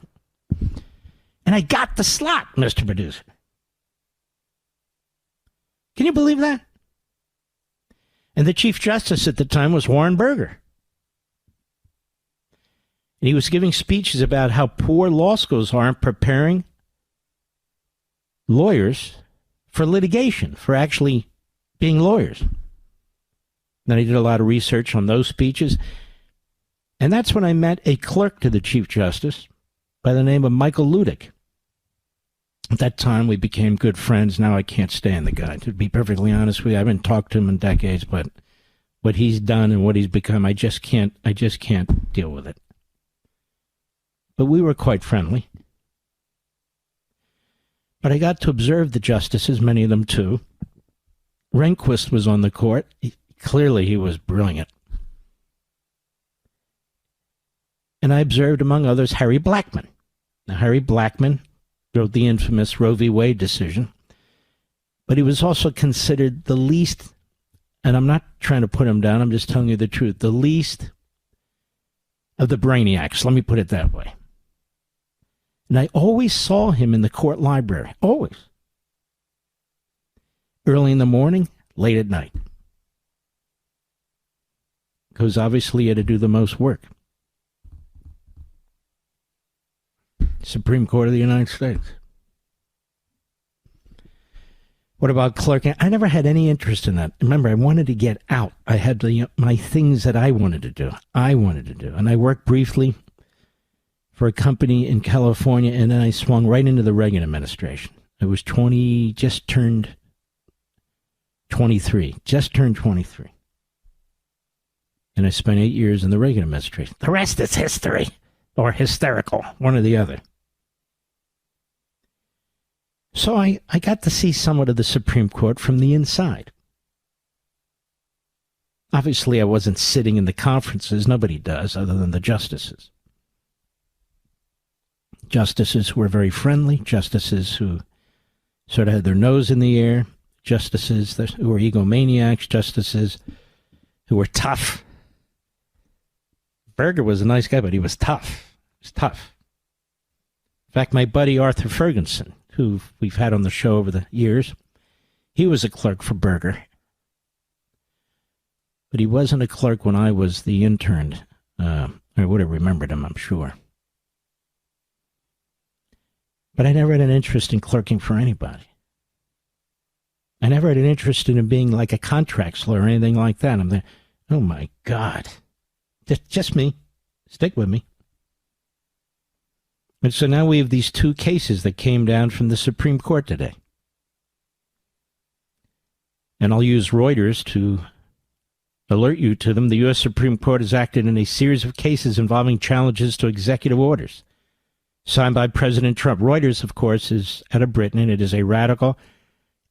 And I got the slot, Mr. Producer. Can you believe that? And the Chief Justice at the time was Warren Burger. And he was giving speeches about how poor law schools are in preparing lawyers for litigation, for actually being lawyers. Then I did a lot of research on those speeches. And that's when I met a clerk to the Chief Justice by the name of Michael Ludick. At that time, we became good friends. Now I can't stand the guy. To be perfectly honest with you, I haven't talked to him in decades, but what he's done and what he's become, I just can't deal with it. But we were quite friendly. But I got to observe the justices, many of them too. Rehnquist was on the court. Clearly, he was brilliant. And I observed, among others, Harry Blackmun. Now, Harry Blackmun wrote the infamous Roe v. Wade decision, but he was also considered the least, and I'm not trying to put him down, I'm just telling you the truth, the least of the brainiacs, let me put it that way. And I always saw him in the court library, always. Early in the morning, late at night. Because obviously he had to do the most work. Supreme Court of the United States. What about clerking? I never had any interest in that. Remember, I wanted to get out. I had my things that I wanted to do. And I worked briefly for a company in California, and then I swung right into the Reagan administration. I was just turned 23. And I spent 8 years in the Reagan administration. The rest is history. or hysterical, one or the other. So I got to see somewhat of the Supreme Court from the inside. Obviously, I wasn't sitting in the conferences. Nobody does, other than the justices. Justices who were very friendly, justices who sort of had their nose in the air, justices who were egomaniacs, justices who were tough. Berger was a nice guy, but he was tough. He was tough. In fact, my buddy Arthur Ferguson, who we've had on the show over the years, he was a clerk for Berger. But he wasn't a clerk when I was the intern. I would have remembered him, I'm sure. But I never had an interest in clerking for anybody. I never had an interest in him being like a contracts lawyer or anything like that. I'm there, oh my God. Just me. Stick with me. And so now we have these two cases that came down from the Supreme Court today. And I'll use Reuters to alert you to them. The U.S. Supreme Court has acted in a series of cases involving challenges to executive orders signed by President Trump. Reuters, of course, is out of Britain, and it is a radical,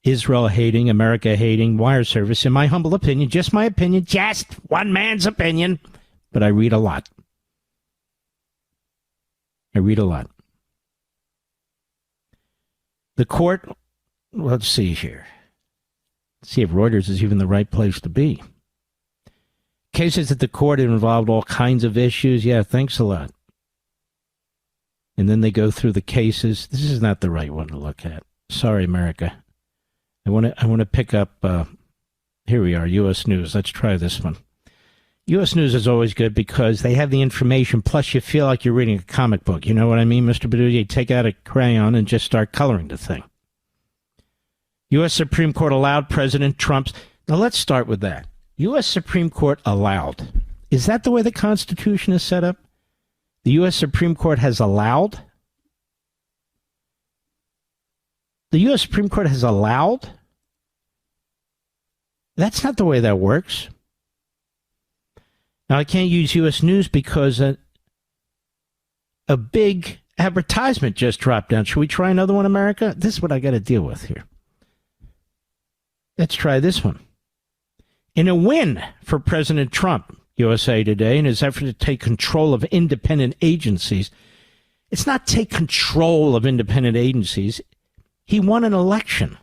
Israel-hating, America-hating wire service. In my humble opinion, just my opinion, just one man's opinion, but I read a lot. I read a lot. The court, let's see here. Let's see if Reuters is even the right place to be. Cases at the court have involved all kinds of issues. Yeah, thanks a lot. And then they go through the cases. This is not the right one to look at. Sorry, America. I want to pick up, here we are, U.S. News. Let's try this one. U.S. News is always good because they have the information, plus you feel like you're reading a comic book. You know what I mean, Mr. Badu? You take out a crayon and just start coloring the thing. U.S. Supreme Court allowed President Trump's... Now, let's start with that. U.S. Supreme Court allowed. Is that the way the Constitution is set up? The U.S. Supreme Court has allowed? The U.S. Supreme Court has allowed? That's not the way that works. Now, I can't use U.S. News because a big advertisement just dropped down. Should we try another one, America? This is what I got to deal with here. Let's try this one. In a win for President Trump, USA Today, in his effort to take control of independent agencies, it's not take control of independent agencies. He won an election.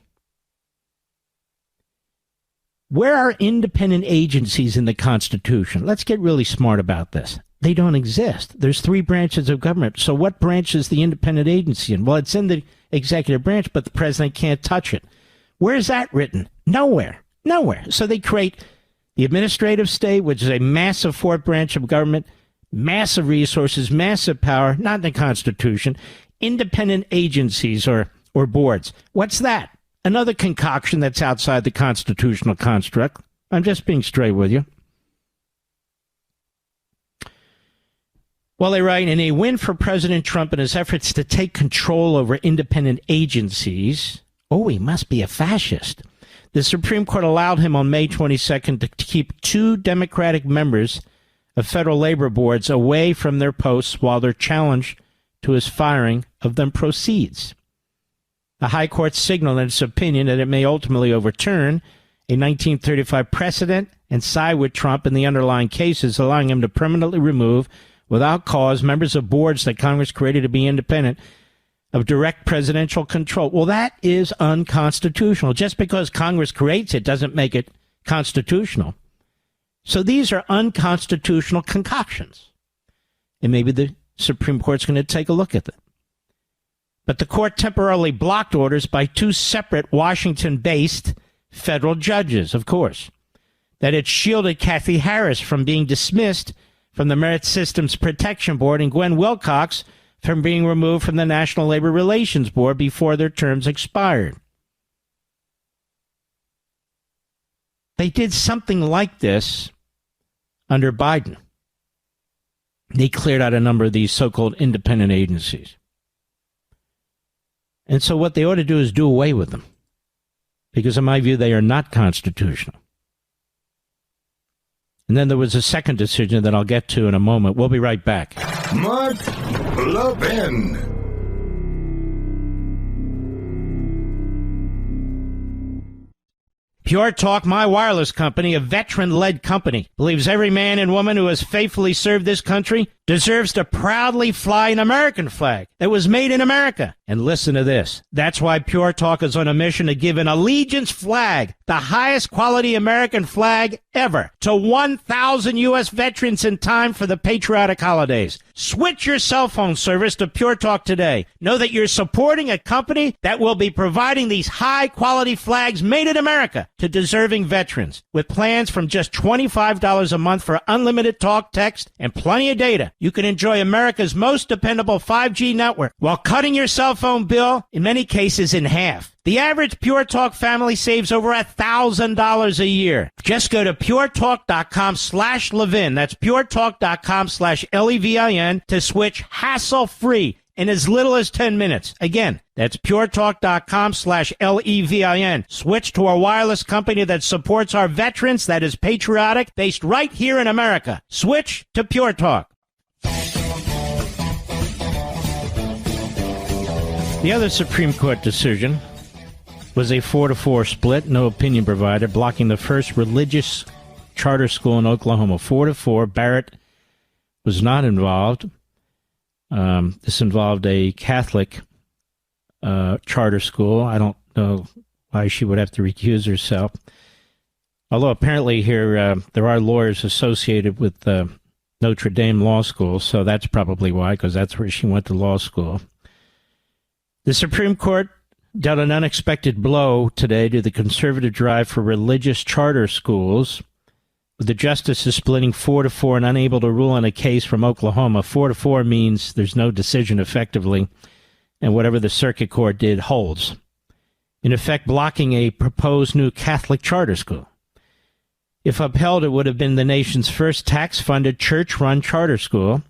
Where are independent agencies in the Constitution? Let's get really smart about this. They don't exist. There's 3 branches of government. So what branch is the independent agency in? Well, it's in the executive branch, but the president can't touch it. Where is that written? Nowhere. Nowhere. So they create the administrative state, which is a massive 4th branch of government, massive resources, massive power, not in the Constitution, independent agencies or boards. What's that? Another concoction that's outside the constitutional construct. I'm just being straight with you. Well, they write, in a win for President Trump in his efforts to take control over independent agencies, oh, he must be a fascist. The Supreme Court allowed him on May 22nd to keep 2 Democratic members of federal labor boards away from their posts while their challenge to his firing of them proceeds. The High Court signaled in its opinion that it may ultimately overturn a 1935 precedent and side with Trump in the underlying cases, allowing him to permanently remove, without cause, members of boards that Congress created to be independent of direct presidential control. Well, that is unconstitutional. Just because Congress creates it doesn't make it constitutional. So these are unconstitutional concoctions. And maybe the Supreme Court's going to take a look at them. But the court temporarily blocked orders by 2 separate Washington-based federal judges, of course, that had shielded Kathy Harris from being dismissed from the Merit Systems Protection Board and Gwen Wilcox from being removed from the National Labor Relations Board before their terms expired. They did something like this under Biden. They cleared out a number of these so-called independent agencies. And so what they ought to do is do away with them. Because in my view, they are not constitutional. And then there was a second decision that I'll get to in a moment. We'll be right back. Mark Levin. Pure Talk, my wireless company, a veteran-led company, believes every man and woman who has faithfully served this country deserves to proudly fly an American flag that was made in America. And listen to this. That's why Pure Talk is on a mission to give an allegiance flag, the highest quality American flag ever, to 1,000 U.S. veterans in time for the patriotic holidays. Switch your cell phone service to Pure Talk today. Know that you're supporting a company that will be providing these high-quality flags made in America to deserving veterans. With plans from just $25 a month for unlimited talk, text, and plenty of data, you can enjoy America's most dependable 5G network while cutting your cell phone bill, in many cases, in half. The average Pure Talk family saves over $1,000 a year. Just go to puretalk.com/Levin. That's puretalk.com/Levin to switch hassle-free in as little as 10 minutes. Again, that's puretalk.com/Levin. Switch to a wireless company that supports our veterans, that is patriotic, based right here in America. Switch to Pure Talk. The other Supreme Court decision was a 4-4 split, no opinion provided, blocking the first religious charter school in Oklahoma. 4-4. Barrett was not involved. This involved a Catholic charter school. I don't know why she would have to recuse herself. Although apparently here there are lawyers associated with Notre Dame Law School, so that's probably why, because that's where she went to law school. The Supreme Court dealt an unexpected blow today to the conservative drive for religious charter schools, with the justices splitting 4-4 and unable to rule on a case from Oklahoma. 4-4 means there's no decision effectively, and whatever the circuit court did holds, in effect blocking a proposed new Catholic charter school. If upheld, it would have been the nation's first tax-funded, church-run charter school.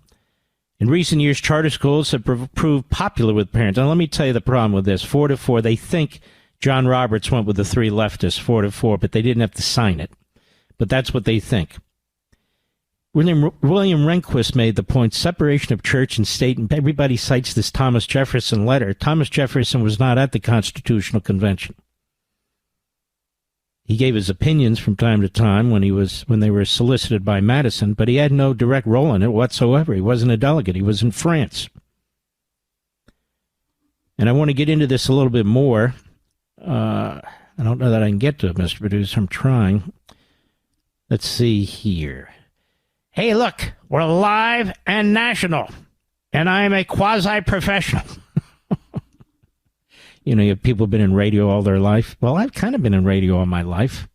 In recent years, charter schools have proved popular with parents. And let me tell you the problem with this. 4-4, they think John Roberts went with the three leftists, 4-4, but they didn't have to sign it. But that's what they think. William Rehnquist made the point, separation of church and state, and everybody cites this Thomas Jefferson letter. Thomas Jefferson was not at the Constitutional Convention. He gave his opinions from time to time when they were solicited by Madison, but he had no direct role in it whatsoever. He wasn't a delegate. He was in France. And I want to get into this a little bit more. I don't know that I can get to it, Mr. Producer. I'm trying. Let's see here. Hey, look, we're live and national, and I'm a quasi-professional. You know, people have been in radio all their life. Well, I've kind of been in radio all my life,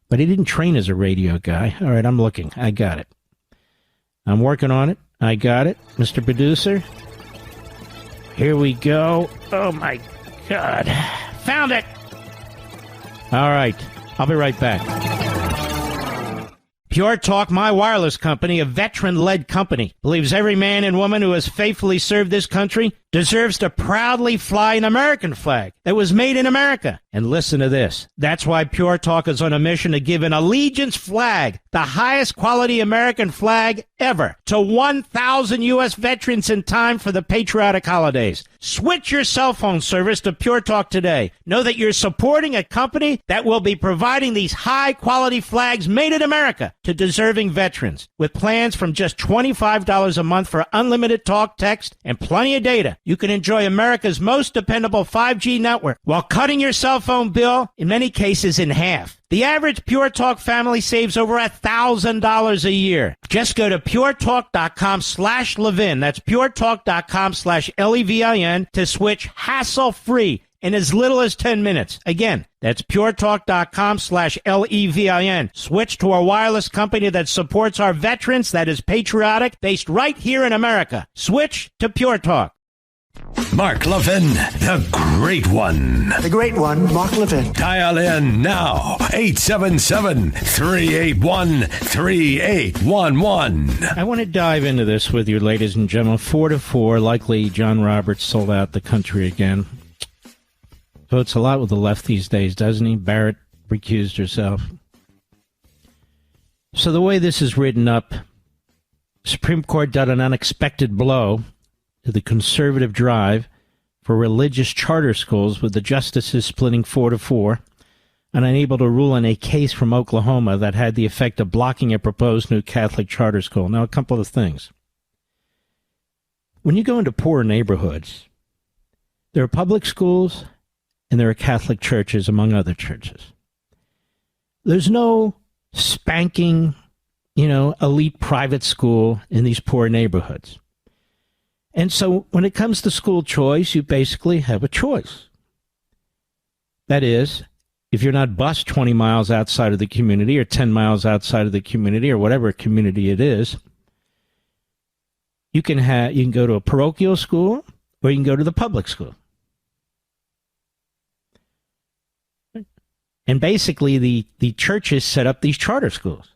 but I didn't train as a radio guy. All right, I'm looking. I got it. I'm working on it. I got it. Mr. Producer, here we go. Oh, my God. Found it. All right. I'll be right back. Pure Talk, my wireless company, a veteran-led company, believes every man and woman who has faithfully served this country deserves to proudly fly an American flag that was made in America. And listen to this. That's why Pure Talk is on a mission to give an allegiance flag, the highest quality American flag ever, to 1,000 U.S. veterans in time for the patriotic holidays. Switch your cell phone service to Pure Talk today. Know that you're supporting a company that will be providing these high-quality flags made in America to deserving veterans, with plans from just $25 a month for unlimited talk, text, and plenty of data. You can enjoy America's most dependable 5G network while cutting your cell phone bill, in many cases, in half. The average Pure Talk family saves over $1,000 a year. Just go to puretalk.com/Levin. That's puretalk.com/Levin to switch hassle-free in as little as 10 minutes. Again, that's puretalk.com/Levin. Switch to a wireless company that supports our veterans, that is patriotic, based right here in America. Switch to Pure Talk. Mark Levin, the great one. The great one, Mark Levin. Dial in now, 877-381-3811. I want to dive into this with you, ladies and gentlemen. 4-4, likely John Roberts sold out the country again. Votes a lot with the left these days, doesn't he? Barrett recused herself. So the way this is written up, Supreme Court dealt an unexpected blow to the conservative drive for religious charter schools, with the justices splitting 4-4 and unable to rule in a case from Oklahoma that had the effect of blocking a proposed new Catholic charter school. Now, a couple of things. When you go into poor neighborhoods, there are public schools and there are Catholic churches, among other churches. There's no spanking, elite private school in these poor neighborhoods. And so when it comes to school choice, you basically have a choice. That is, if you're not bused 20 miles outside of the community or 10 miles outside of the community or whatever community it is, you can go to a parochial school or you can go to the public school. And basically the churches set up these charter schools.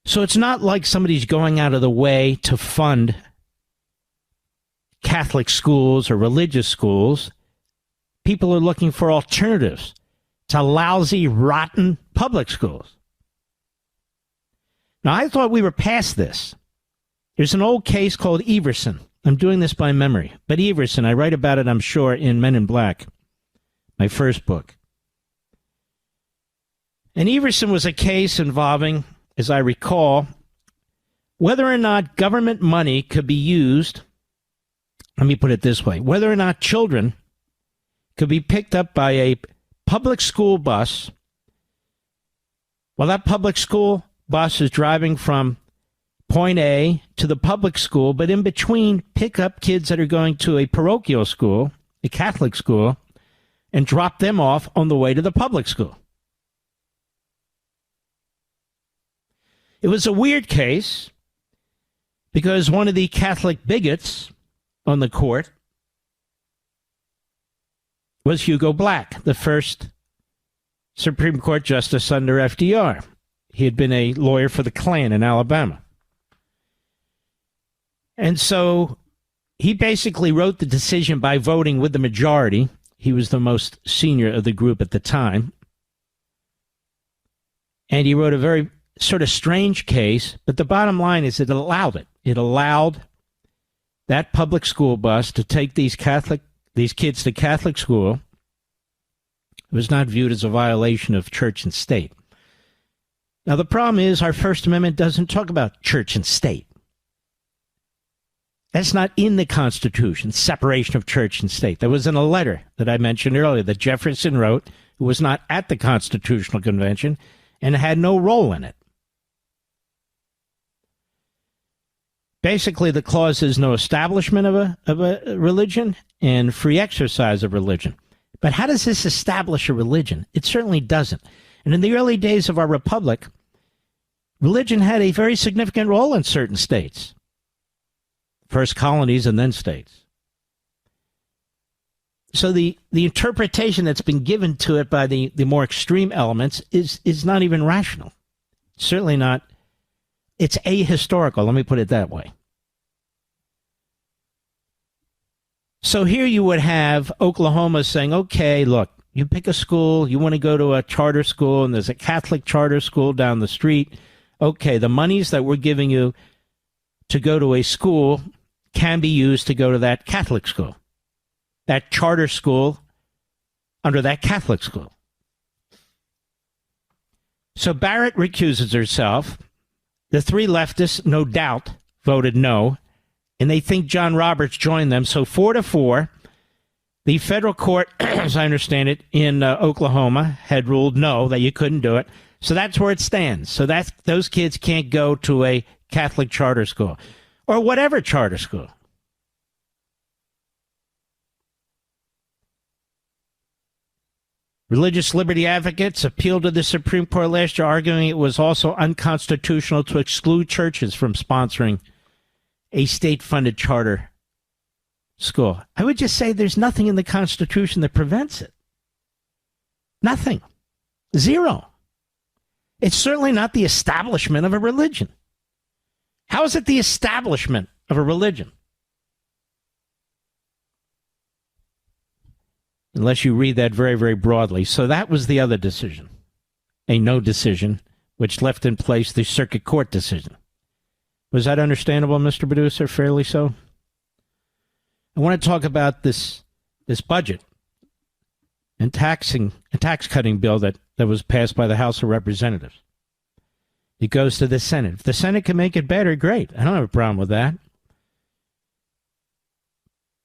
So it's not like somebody's going out of the way to fund Catholic schools or religious schools. People are looking for alternatives to lousy, rotten public schools. Now, I thought we were past this. There's an old case called Everson. I'm doing this by memory. But Everson, I write about it, I'm sure, in Men in Black, my first book. And Everson was a case involving, as I recall, whether or not government money could be used, let me put it this way, whether or not children could be picked up by a public school bus while that public school bus is driving from point A to the public school, but in between pick up kids that are going to a parochial school, a Catholic school, and drop them off on the way to the public school. It was a weird case because one of the Catholic bigots on the court was Hugo Black, the first Supreme Court justice under FDR. He had been a lawyer for the Klan in Alabama. And so he basically wrote the decision by voting with the majority. He was the most senior of the group at the time. And he wrote a very sort of strange case, but the bottom line is it allowed it. It allowed that public school bus to take these kids to Catholic school. It was not viewed as a violation of church and state. Now, the problem is our First Amendment doesn't talk about church and state. That's not in the Constitution, separation of church and state. That was in a letter that I mentioned earlier that Jefferson wrote, who was not at the Constitutional Convention and had no role in it. Basically, the clause is no establishment of a religion and free exercise of religion. But how does this establish a religion? It certainly doesn't. And in the early days of our republic, religion had a very significant role in certain states. First colonies and then states. So the interpretation that's been given to it by the more extreme elements is not even rational. Certainly not. It's ahistorical, let me put it that way. So here you would have Oklahoma saying, okay, look, you pick a school, you want to go to a charter school, and there's a Catholic charter school down the street. Okay, the monies that we're giving you to go to a school can be used to go to that Catholic school, that charter school under that Catholic school. So Barrett recuses herself. The three leftists, no doubt, voted no, and they think John Roberts joined them. So 4-4, the federal court, as I understand it, in Oklahoma had ruled no, that you couldn't do it. So that's where it stands. So those kids can't go to a Catholic charter school or whatever charter school. Religious liberty advocates appealed to the Supreme Court last year, arguing it was also unconstitutional to exclude churches from sponsoring a state-funded charter school. I would just say there's nothing in the Constitution that prevents it. Nothing. Zero. It's certainly not the establishment of a religion. How is it the establishment of a religion? Unless you read that very, very broadly. So that was the other decision. a no decision, which left in place the circuit court decision. Was that understandable, Mr. Producer? Fairly so? I want to talk about this budget and tax cutting bill that was passed by the House of Representatives. It goes to the Senate. If the Senate can make it better, great. I don't have a problem with that.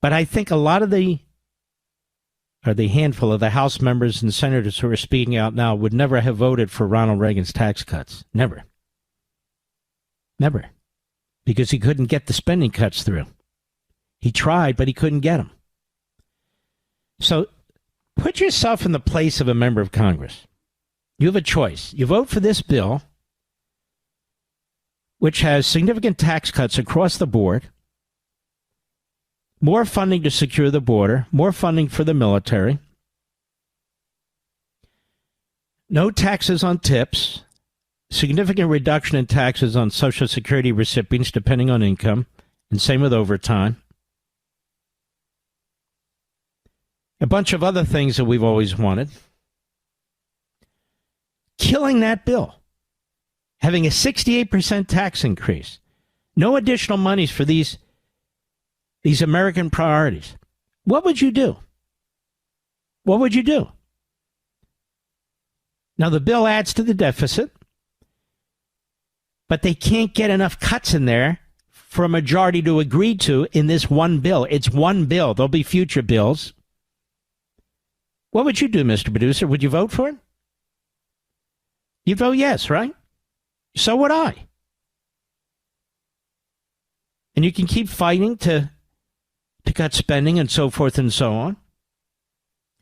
But I think a lot of the handful of the House members and senators who are speaking out now would never have voted for Ronald Reagan's tax cuts. Never. Never. Because he couldn't get the spending cuts through. He tried, but he couldn't get them. So put yourself in the place of a member of Congress. You have a choice. You vote for this bill, which has significant tax cuts across the board, more funding to secure the border, more funding for the military, no taxes on tips, significant reduction in taxes on Social Security recipients depending on income, and same with overtime. A bunch of other things that we've always wanted. Killing that bill. Having a 68% tax increase. No additional monies for these American priorities. What would you do? What would you do? Now, the bill adds to the deficit, but they can't get enough cuts in there for a majority to agree to in this one bill. It's one bill. There'll be future bills. What would you do, Mr. Producer? Would you vote for it? You'd vote yes, right? So would I. And you can keep fighting to cut spending and so forth and so on.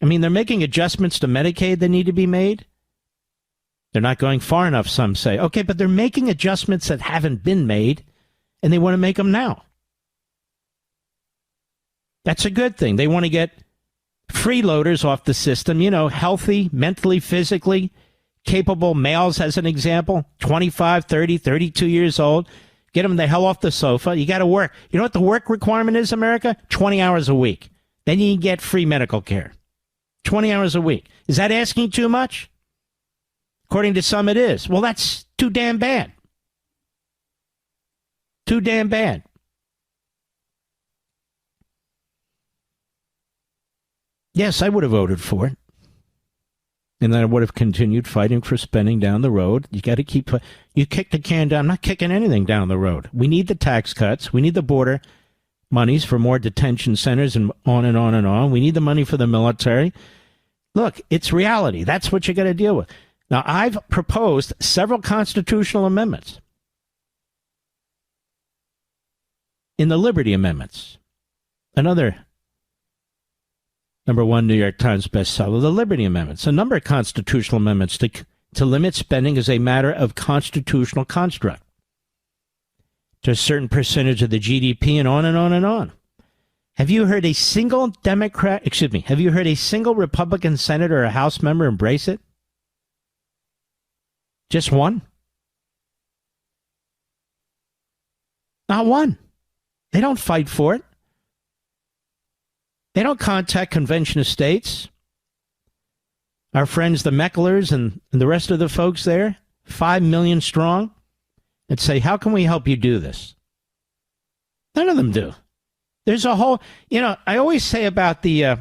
I mean, they're making adjustments to Medicaid that need to be made. They're not going far enough, some say. Okay, but they're making adjustments that haven't been made, and they want to make them now. That's a good thing. They want to get freeloaders off the system, healthy, mentally, physically capable males, as an example, 25, 30, 32 years old. Get them the hell off the sofa. You got to work. You know what the work requirement is, America? 20 hours a week. Then you can get free medical care. 20 hours a week. Is that asking too much? According to some, it is. Well, that's too damn bad. Too damn bad. Yes, I would have voted for it. And then I would have continued fighting for spending down the road. You got to keep... You kick the can down. I'm not kicking anything down the road. We need the tax cuts. We need the border monies for more detention centers and on and on and on. We need the money for the military. Look, it's reality. That's what you got to deal with. Now, I've proposed several constitutional amendments. In the Liberty Amendments, another #1 New York Times bestseller, the Liberty Amendments, a number of constitutional amendments to limit spending as a matter of constitutional construct to a certain percentage of the GDP and on and on and on. Have you heard a single Republican senator or House member embrace it? Just one? Not one. They don't fight for it. They don't contact Convention of States. Our friends, the Mecklers and the rest of the folks there, 5 million strong, and say, how can we help you do this? None of them do. There's a whole, I always say about the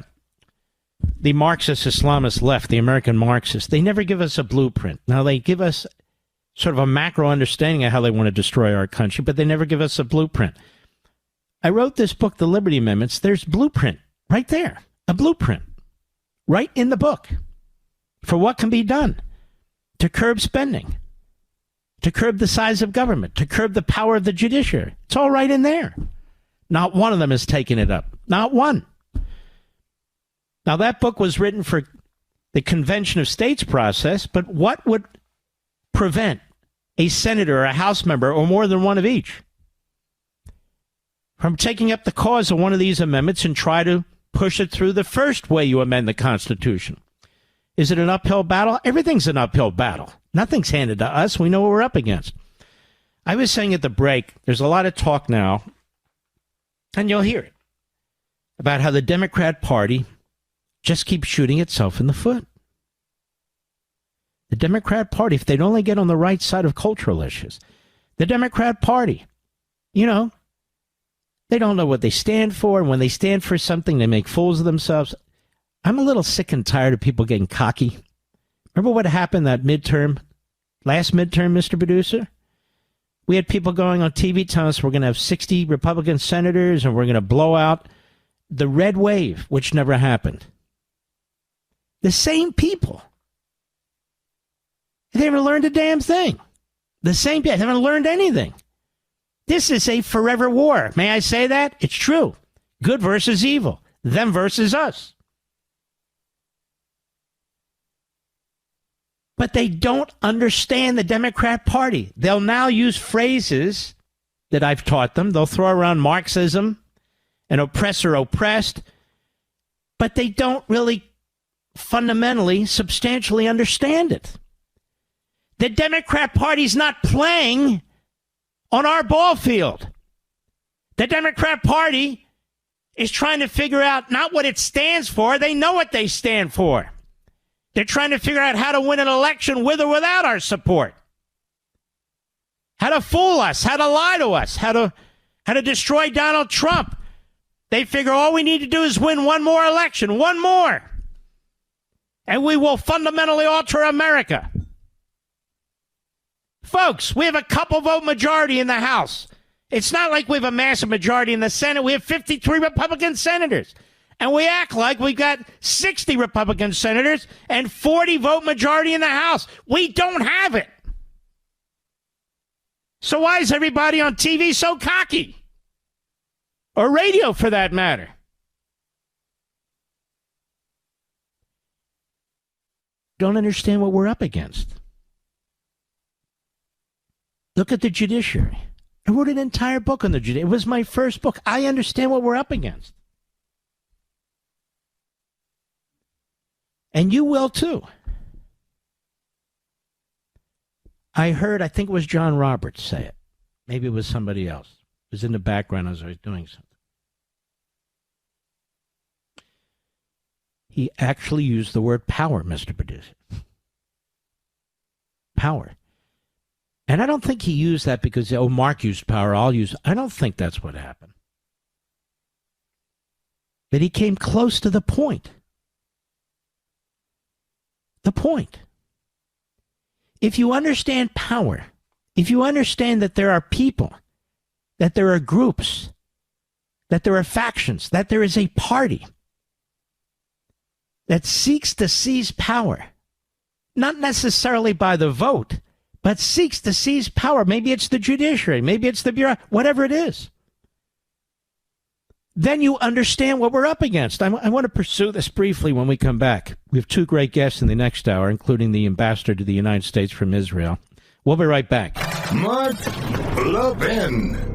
Marxist Islamist left, the American Marxists, they never give us a blueprint. Now, they give us sort of a macro understanding of how they want to destroy our country, but they never give us a blueprint. I wrote this book, The Liberty Amendments. There's blueprint right there, a blueprint right in the book for what can be done to curb spending, to curb the size of government, to curb the power of the judiciary. It's all right in there. Not one of them has taken it up. Not one. Now, that book was written for the Convention of States process, but what would prevent a senator or a House member or more than one of each from taking up the cause of one of these amendments and try to push it through the first way you amend the Constitution? Is it an uphill battle? Everything's an uphill battle. Nothing's handed to us. We know what we're up against. I was saying at the break, there's a lot of talk now, and you'll hear it, about how the Democrat Party just keeps shooting itself in the foot. The Democrat Party, if they'd only get on the right side of cultural issues, the Democrat Party, you know, they don't know what they stand for. And when they stand for something, they make fools of themselves. I'm a little sick and tired of people getting cocky. Remember what happened last midterm, Mr. Producer? We had people going on TV telling us we're going to have 60 Republican senators and we're going to blow out the red wave, which never happened. The same people. They haven't learned a damn thing. The same people haven't learned anything. This is a forever war. May I say that? It's true. Good versus evil. Them versus us. But they don't understand the Democrat Party. They'll now use phrases that I've taught them. They'll throw around Marxism and oppressor oppressed. But they don't really fundamentally, substantially understand it. The Democrat Party's not playing on our ball field. The Democrat Party is trying to figure out not what it stands for. They know what they stand for. They're trying to figure out how to win an election with or without our support. How to fool us, how to lie to us, how to destroy Donald Trump. They figure all we need to do is win one more election, one more. And we will fundamentally alter America. Folks, we have a couple vote majority in the House. It's not like we have a massive majority in the Senate. We have 53 Republican senators. And we act like we've got 60 Republican senators and 40 vote majority in the House. We don't have it. So why is everybody on TV so cocky? Or radio, for that matter? Don't understand what we're up against. Look at the judiciary. I wrote an entire book on the judiciary. It was my first book. I understand what we're up against. And you will too. I think it was John Roberts say it. Maybe it was somebody else. It was in the background as I was doing something. He actually used the word power, Mr. Producer. Power. And I don't think he used that because, Mark used power, I don't think that's what happened. But he came close to the point. The point. If you understand power, if you understand that there are people, that there are groups, that there are factions, that there is a party that seeks to seize power, not necessarily by the vote, but seeks to seize power. Maybe it's the judiciary, maybe it's the bureau, whatever it is. Then you understand what we're up against. I want to pursue this briefly when we come back. We have two great guests in the next hour, including the ambassador to the United States from Israel. We'll be right back. Mark Levin.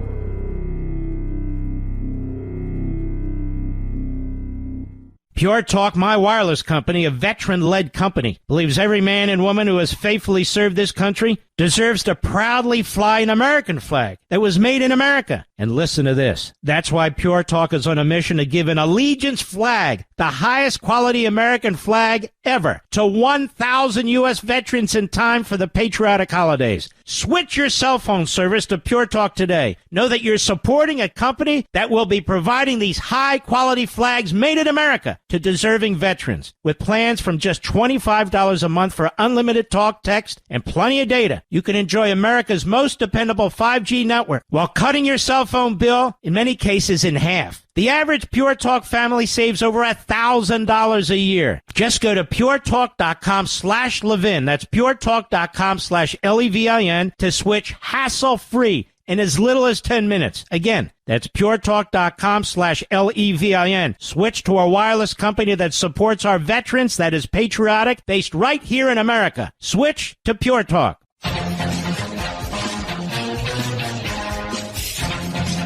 Pure Talk, my wireless company, a veteran-led company, believes every man and woman who has faithfully served this country deserves to proudly fly an American flag that was made in America. And listen to this. That's why Pure Talk is on a mission to give an allegiance flag, the highest quality American flag ever, to 1,000 U.S. veterans in time for the patriotic holidays. Switch your cell phone service to Pure Talk today. Know that you're supporting a company that will be providing these high-quality flags made in America to deserving veterans. With plans from just $25 a month for unlimited talk, text, and plenty of data, you can enjoy America's most dependable 5G network while cutting your cell phone bill, in many cases, in half. The average Pure Talk family saves over $1,000 a year. Just go to puretalk.com/Levin. That's puretalk.com/Levin to switch hassle-free in as little as 10 minutes. Again, that's puretalk.com/Levin. Switch to a wireless company that supports our veterans, that is patriotic, based right here in America. Switch to Pure Talk.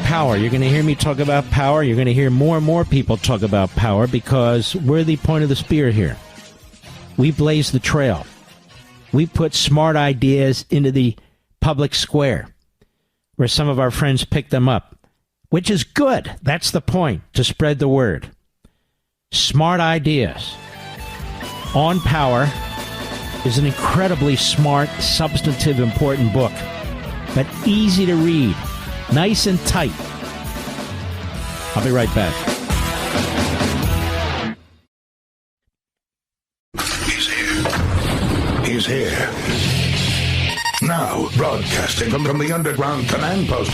Power. You're going to hear me talk about power. You're going to hear more and more people talk about power because we're the point of the spear here. We blaze the trail. We put smart ideas into the public square where some of our friends pick them up, which is good. That's the point, to spread the word. Smart ideas on power is an incredibly smart, substantive, important book, but easy to read, nice and tight. I'll be right back. He's here. Now, broadcasting from the underground command post,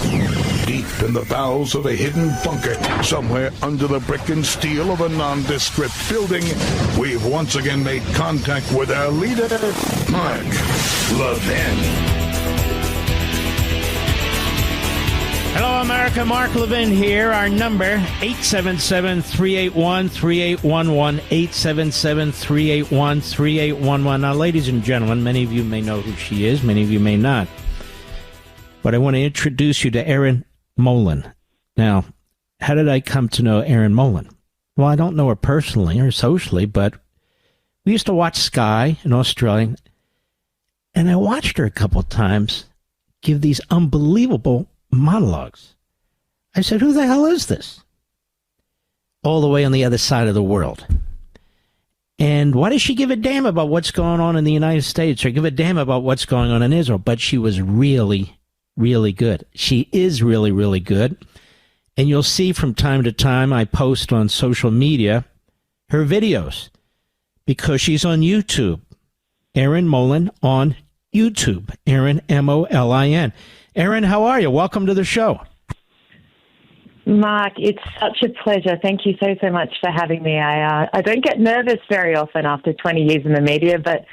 deep in the bowels of a hidden bunker, somewhere under the brick and steel of a nondescript building, we've once again made contact with our leader, Mark Levin. Hello, America. Mark Levin here. Our number, 877-381-3811, 877-381-3811. Now, ladies and gentlemen, many of you may know who she is. Many of you may not. But I want to introduce you to Erin Molan. Now, how did I come to know Erin Molan? Well, I don't know her personally or socially, but we used to watch Sky in Australia, and I watched her a couple of times give these unbelievable monologues. I said, who the hell is this? All the way on the other side of the world. And why does she give a damn about what's going on in the United States or give a damn about what's going on in Israel? But she was really, really good. She is really, really good. And you'll see from time to time I post on social media her videos because she's on YouTube. Erin Molan on YouTube. Erin, M-O-L-I-N. Erin, how are you? Welcome to the show. Mark, it's such a pleasure. Thank you so much for having me. I don't get nervous very often after 20 years in the media, but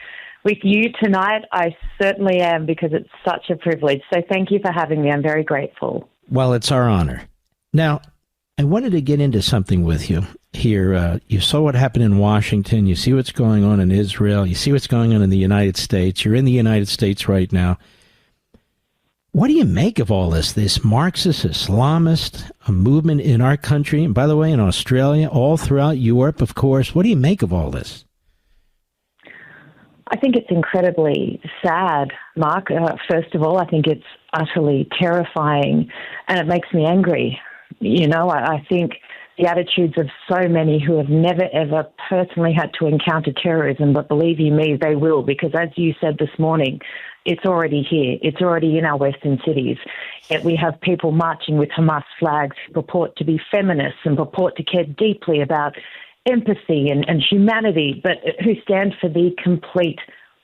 with you tonight, I certainly am because it's such a privilege. So thank you for having me. I'm very grateful. Well, it's our honor. Now, I wanted to get into something with you here. You saw what happened in Washington. You see what's going on in Israel. You see what's going on in the United States. You're in the United States right now. What do you make of all this Marxist Islamist movement in our country, and by the way, in Australia, all throughout Europe, of course? What do you make of all this? I think it's incredibly sad, Mark. First of all, I think it's utterly terrifying, and it makes me angry. You know, I think the attitudes of so many who have never, ever personally had to encounter terrorism, but believe you me, they will, because as you said this morning, it's already here. It's already in our Western cities. Yet we have people marching with Hamas flags who purport to be feminists and purport to care deeply about empathy and humanity, but who stand for the complete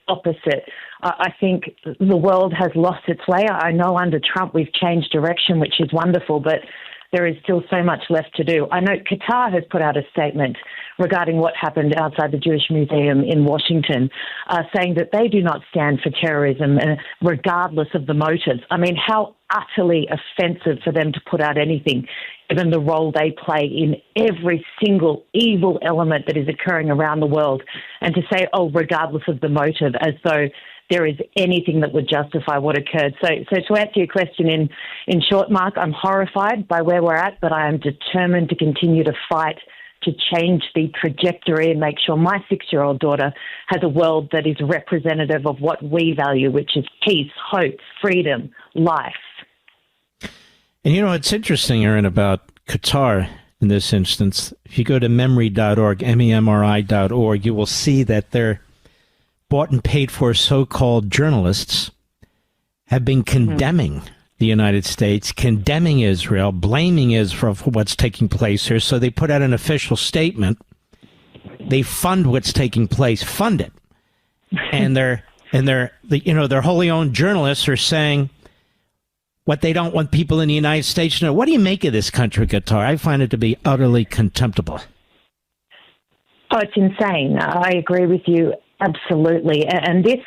opposite. I think the world has lost its way. I know under Trump we've changed direction, which is wonderful, but there is still so much left to do. I know Qatar has put out a statement regarding what happened outside the Jewish Museum in Washington, saying that they do not stand for terrorism, regardless of the motives. I mean, how utterly offensive for them to put out anything, given the role they play in every single evil element that is occurring around the world, and to say, oh, regardless of the motive, as though there is anything that would justify what occurred. So to answer your question in short, Mark, I'm horrified by where we're at, but I am determined to continue to fight to change the trajectory and make sure my 6-year-old daughter has a world that is representative of what we value, which is peace, hope, freedom, life. And you know, it's interesting, Erin, about Qatar in this instance. If you go to memri.org, memri.org, you will see that they're bought and paid for so-called journalists have been condemning the United States, condemning Israel, blaming Israel for what's taking place here. So they put out an official statement. They fund what's taking place, fund it. And their wholly owned journalists are saying what they don't want people in the United States to know. What do you make of this country, Qatar? I find it to be utterly contemptible. Oh, it's insane. I agree with you. Absolutely. And this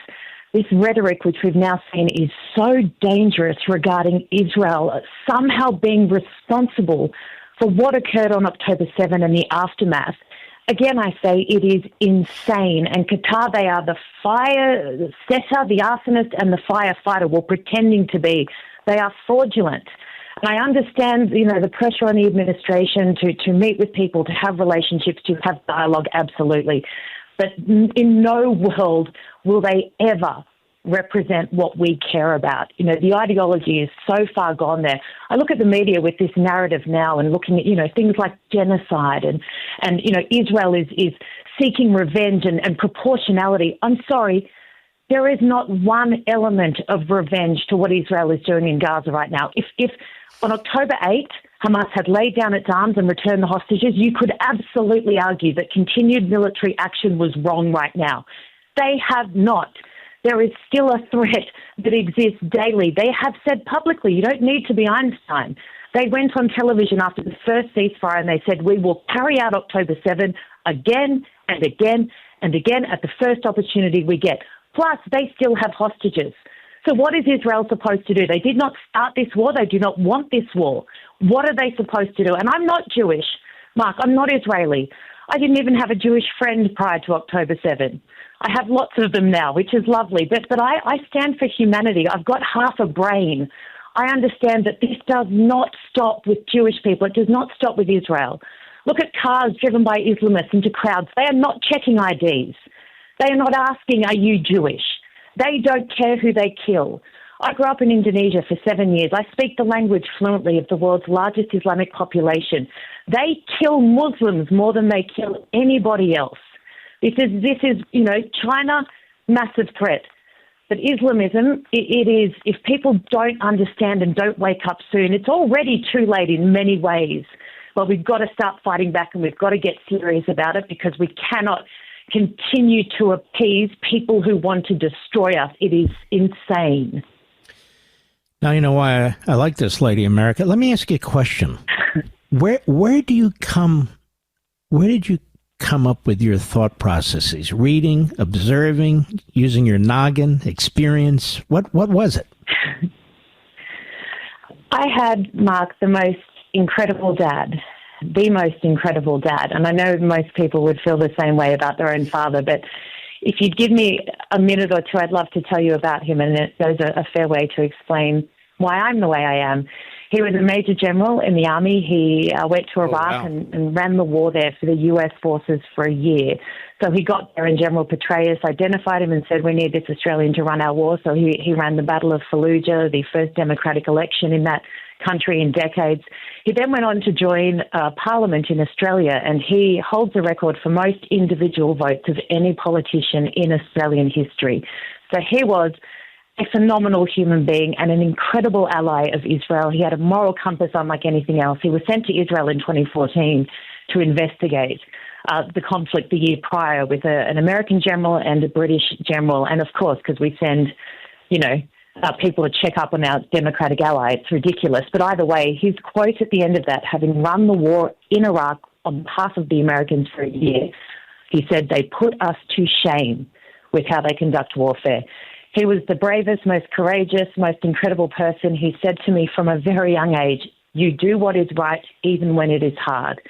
rhetoric, which we've now seen, is so dangerous regarding Israel somehow being responsible for what occurred on October 7 and the aftermath. Again, I say it is insane. And Qatar, they are the fire setter, the arsonist, and the firefighter, well, pretending to be. They are fraudulent. And I understand, the pressure on the administration to meet with people, to have relationships, to have dialogue, absolutely. But in no world will they ever represent what we care about. The ideology is so far gone there. I look at the media with this narrative now and looking at, things like genocide and Israel is seeking revenge and proportionality. I'm sorry, There is not one element of revenge to what Israel is doing in Gaza right now. If on October 8th, Hamas had laid down its arms and returned the hostages, you could absolutely argue that continued military action was wrong right now. They have not. There is still a threat that exists daily. They have said publicly, you don't need to be Einstein. They went on television after the first ceasefire and they said, we will carry out October 7 again and again and again at the first opportunity we get. Plus, they still have hostages. So what is Israel supposed to do? They did not start this war. They do not want this war. What are they supposed to do? And I'm not Jewish, Mark. I'm not Israeli. I didn't even have a Jewish friend prior to October 7. I have lots of them now, which is lovely. But I stand for humanity. I've got half a brain. I understand that this does not stop with Jewish people. It does not stop with Israel. Look at cars driven by Islamists into crowds. They are not checking IDs. They are not asking, are you Jewish? They don't care who they kill. I grew up in Indonesia for 7 years. I speak the language fluently of the world's largest Islamic population. They kill Muslims more than they kill anybody else. This is China, massive threat. But Islamism, it is, if people don't understand and don't wake up soon, it's already too late in many ways. But we've got to start fighting back and we've got to get serious about it because we cannot continue to appease people who want to destroy us. It is insane. Now you know why I like this lady, America. Let me ask you a question. Where did you come up with your thought processes? Reading, observing, using your noggin, experience? What was it? I had, Mark, the most incredible dad. And I know most people would feel the same way about their own father, but if you'd give me a minute or two, I'd love to tell you about him, and it goes a fair way to explain why I'm the way I am. He was a major general in the army. He went to Iraq and ran the war there for the U.S. forces for a year. So he got there, and General Petraeus identified him and said, we need this Australian to run our war. So he ran the Battle of Fallujah, the first democratic election in that country in decades. He then went on to join Parliament in Australia, and he holds a record for most individual votes of any politician in Australian history. So he was a phenomenal human being and an incredible ally of Israel. He had a moral compass unlike anything else. He was sent to Israel in 2014 to investigate the conflict the year prior with an American general and a British general. And of course, because we send, people to check up on our democratic ally, it's ridiculous. But either way, his quote at the end of that, having run the war in Iraq on behalf of the Americans for a year, he said, they put us to shame with how they conduct warfare. He was the bravest, most courageous, most incredible person. He said to me from a very young age, you do what is right even when it is hard.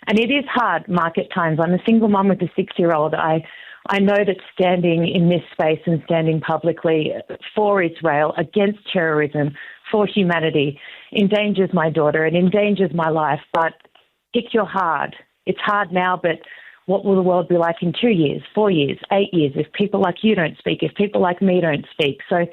And it is hard, Mark, at times. I'm a single mum with a 6-year-old. I know that standing in this space and standing publicly for Israel, against terrorism, for humanity, endangers my daughter and endangers my life. But pick your hard. It's hard now, but what will the world be like in 2 years, 4 years, 8 years, if people like you don't speak, if people like me don't speak? So,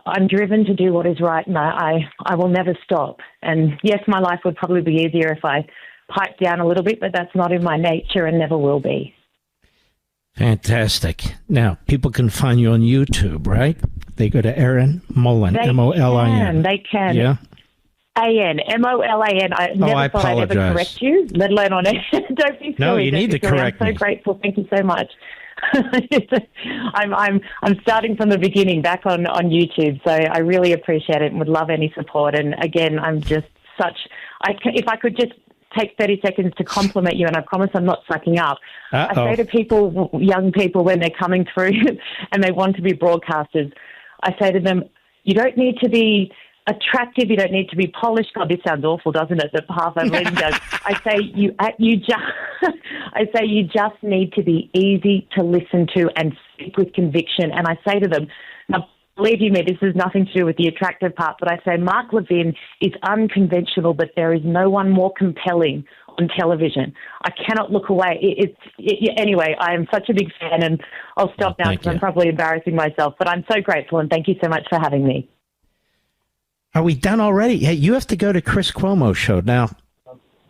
I'm driven to do what is right, and I will never stop. And yes, my life would probably be easier if I piped down a little bit, but that's not in my nature and never will be. Fantastic. Now, people can find you on YouTube, right? They go to Erin Molan, M-O-L-I-N. They can. Yeah. A-N, M-O-L-A-N. I never thought I'd ever correct you, let alone on it. Don't be silly. No, you need to correct me. I'm so grateful. Thank you so much. I'm starting from the beginning back on YouTube, so I really appreciate it and would love any support. And again, I'm just if I could just take 30 seconds to compliment you, and I promise I'm not sucking up. I say to people, young people, when they're coming through and they want to be broadcasters, I say to them, you don't need to be attractive, you don't need to be polished. God, this sounds awful, doesn't it? The half I'm reading does. I say you just need to be easy to listen to and speak with conviction. And I say to them, now believe you me, this has nothing to do with the attractive part, but I say Mark Levin is unconventional, but there is no one more compelling on television. I cannot look away. Anyway, I am such a big fan, and I'll stop now because I'm probably embarrassing myself, but I'm so grateful, and thank you so much for having me. Are we done already? Hey, you have to go to Chris Cuomo's show. Now,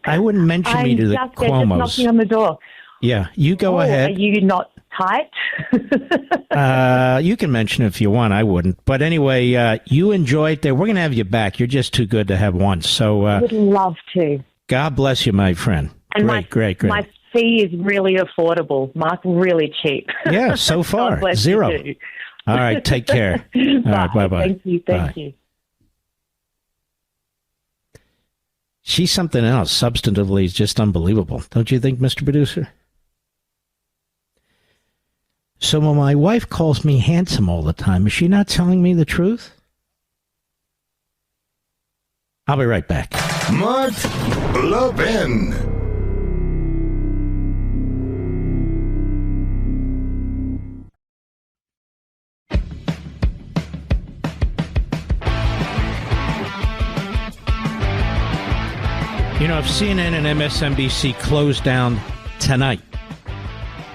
I wouldn't mention me to the Cuomos. Just knocking on the door. Yeah, you go ahead. Are you not? tight? You can mention it if you want. I wouldn't. But anyway, you enjoy it there. We're going to have you back. You're just too good to have once. So I would love to. God bless you, my friend. And great. My fee is really affordable, Mark. Really cheap. Yeah, so far zero. All right, take care. All right, bye-bye. Thank you. She's something else. Substantively, is just unbelievable. Don't you think, Mr. Producer? So when my wife calls me handsome all the time, is she not telling me the truth? I'll be right back. Mark Levin. You know, if CNN and MSNBC closed down tonight,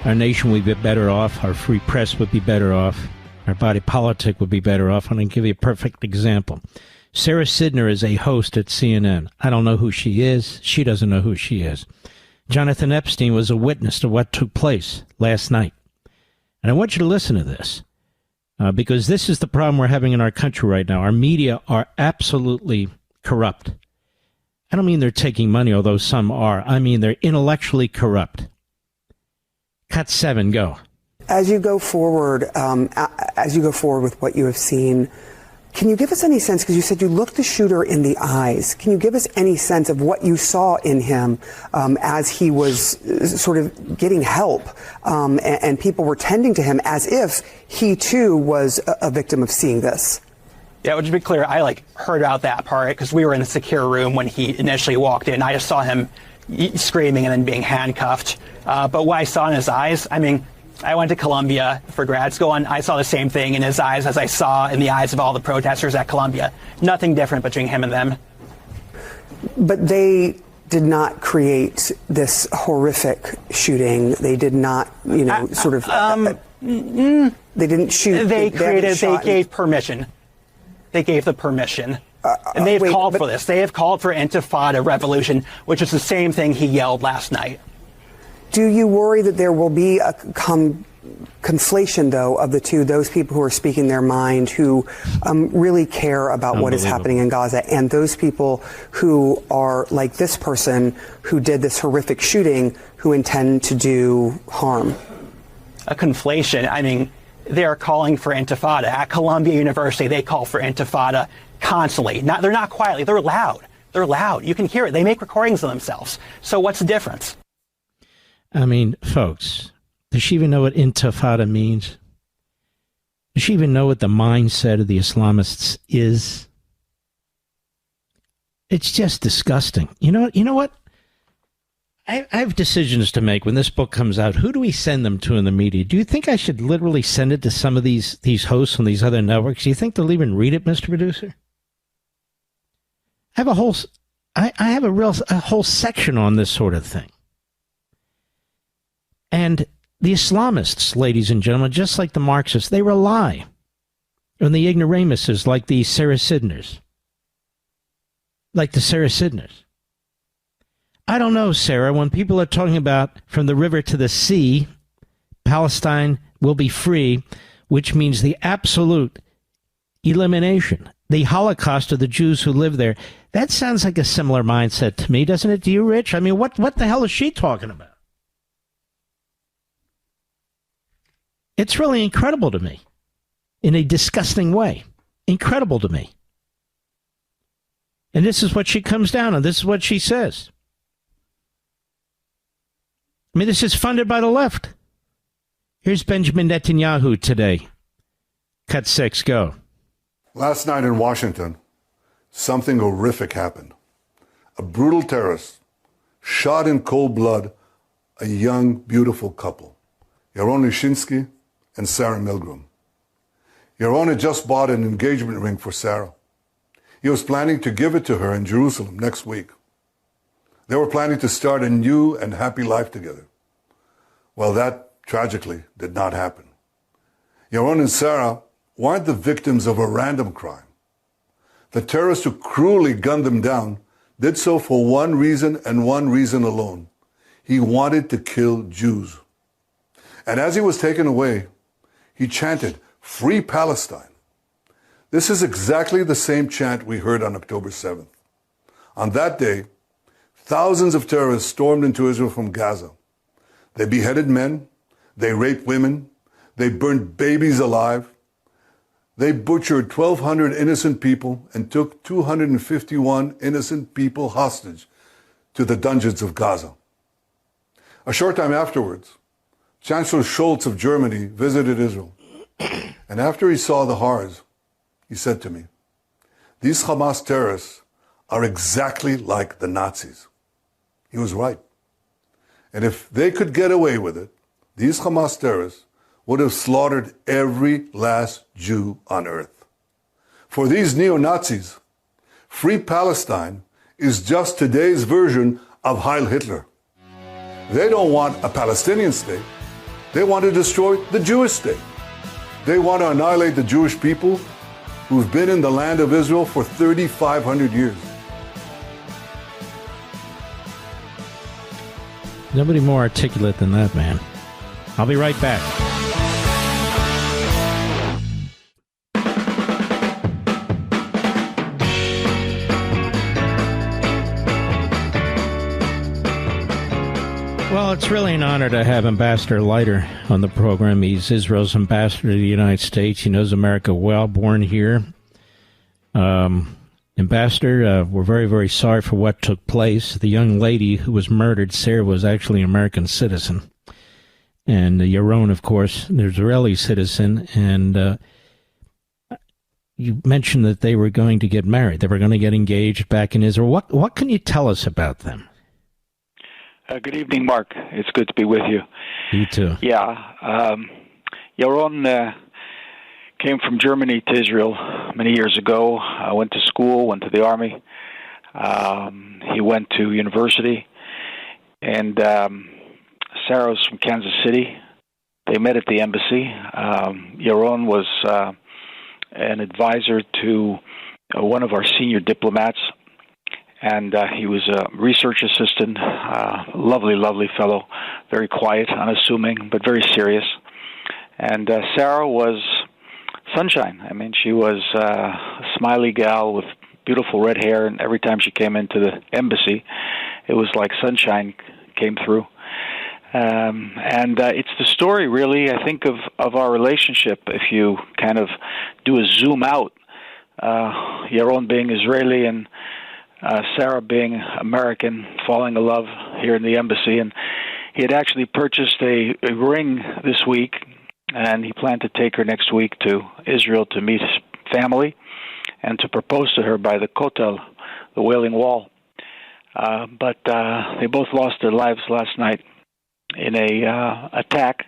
our nation would be better off, our free press would be better off, our body politic would be better off. I'm going to give you a perfect example. Sarah Sidner is a host at CNN. I don't know who she is. She doesn't know who she is. Jonathan Epstein was a witness to what took place last night. And I want you to listen to this, because this is the problem we're having in our country right now. Our media are absolutely corrupt. I don't mean they're taking money, although some are. I mean they're intellectually corrupt. Cut 7, go. As you go forward with what you have seen, can you give us any sense, because you said you looked the shooter in the eyes, can you give us any sense of what you saw in him as he was sort of getting help and people were tending to him as if he too was a victim of seeing this? Yeah, well, to be clear, I heard about that part because we were in the secure room when he initially walked in. I just saw him screaming and then being handcuffed. But what I saw in his eyes, I mean, I went to Columbia for grad school, and I saw the same thing in his eyes as I saw in the eyes of all the protesters at Columbia. Nothing different between him and them. But they did not create this horrific shooting. They did not, they didn't shoot. They gave permission. They gave the permission. And they've called for this. They have called for Intifada revolution, which is the same thing he yelled last night. Do you worry that there will be a conflation, though, of the two, those people who are speaking their mind, who really care about what is happening in Gaza, and those people who are like this person who did this horrific shooting, who intend to do harm? A conflation. I mean, they're calling for Intifada. At Columbia University, they call for Intifada constantly. They're not quietly. They're loud. They're loud. You can hear it. They make recordings of themselves. So what's the difference? I mean, folks, does she even know what Intifada means? Does she even know what the mindset of the Islamists is? It's just disgusting. You know what? I have decisions to make when this book comes out. Who do we send them to in the media? Do you think I should literally send it to some of these hosts on these other networks? Do you think they'll even read it, Mr. Producer? I have a whole section on this sort of thing. And the Islamists, ladies and gentlemen, just like the Marxists, they rely on the ignoramuses like the Sarah Sidners. I don't know, Sarah, when people are talking about from the river to the sea, Palestine will be free, which means the absolute elimination, the Holocaust of the Jews who live there. That sounds like a similar mindset to me, doesn't it to you, Rich? I mean, what the hell is she talking about? It's really incredible to me, in a disgusting way. Incredible to me. And this is what she comes down on. This is what she says. I mean, this is funded by the left. Here's Benjamin Netanyahu today. Cut 6, go. Last night in Washington, something horrific happened. A brutal terrorist shot in cold blood a young, beautiful couple, Yaron Lischinsky and Sarah Milgrim. Yaron had just bought an engagement ring for Sarah. He was planning to give it to her in Jerusalem next week. They were planning to start a new and happy life together. Well, that tragically did not happen. Yaron and Sarah weren't the victims of a random crime. The terrorist who cruelly gunned them down did so for one reason and one reason alone. He wanted to kill Jews. And as he was taken away, he chanted, "Free Palestine." This is exactly the same chant we heard on October 7th. On that day, thousands of terrorists stormed into Israel from Gaza. They beheaded men, they raped women, they burned babies alive, they butchered 1,200 innocent people and took 251 innocent people hostage to the dungeons of Gaza. A short time afterwards, Chancellor Scholz of Germany visited Israel. And after he saw the horrors, he said to me, "These Hamas terrorists are exactly like the Nazis." He was right. And if they could get away with it, these Hamas terrorists would have slaughtered every last Jew on earth. For these neo-Nazis, Free Palestine is just today's version of Heil Hitler. They don't want a Palestinian state. They want to destroy the Jewish state. They want to annihilate the Jewish people who've been in the land of Israel for 3,500 years. Nobody more articulate than that man. I'll be right back. Well, it's really an honor to have Ambassador Leiter on the program. He's Israel's ambassador to the United States. He knows America well, born here. Ambassador, we're very, very sorry for what took place. The young lady who was murdered, Sarah, was actually an American citizen. And Yaron, of course, an Israeli citizen. And you mentioned that they were going to get married. They were going to get engaged back in Israel. What can you tell us about them? Good evening, Mark. It's good to be with you. You too. Yeah. Yaron came from Germany to Israel many years ago. Went to school, went to the army. He went to university. And Sarah's from Kansas City. They met at the embassy. Yaron was an advisor to one of our senior diplomats. And he was a research assistant, lovely, lovely fellow, very quiet, unassuming, but very serious. And Sarah was sunshine. I mean, she was a smiley gal with beautiful red hair, and every time she came into the embassy, it was like sunshine came through. And it's the story, really, I think, of our relationship. If you kind of do a zoom out, Yaron being Israeli and Sarah being American, falling in love here in the embassy. And he had actually purchased a ring this week, and he planned to take her next week to Israel to meet his family and to propose to her by the Kotel, the Wailing Wall. But they both lost their lives last night in a attack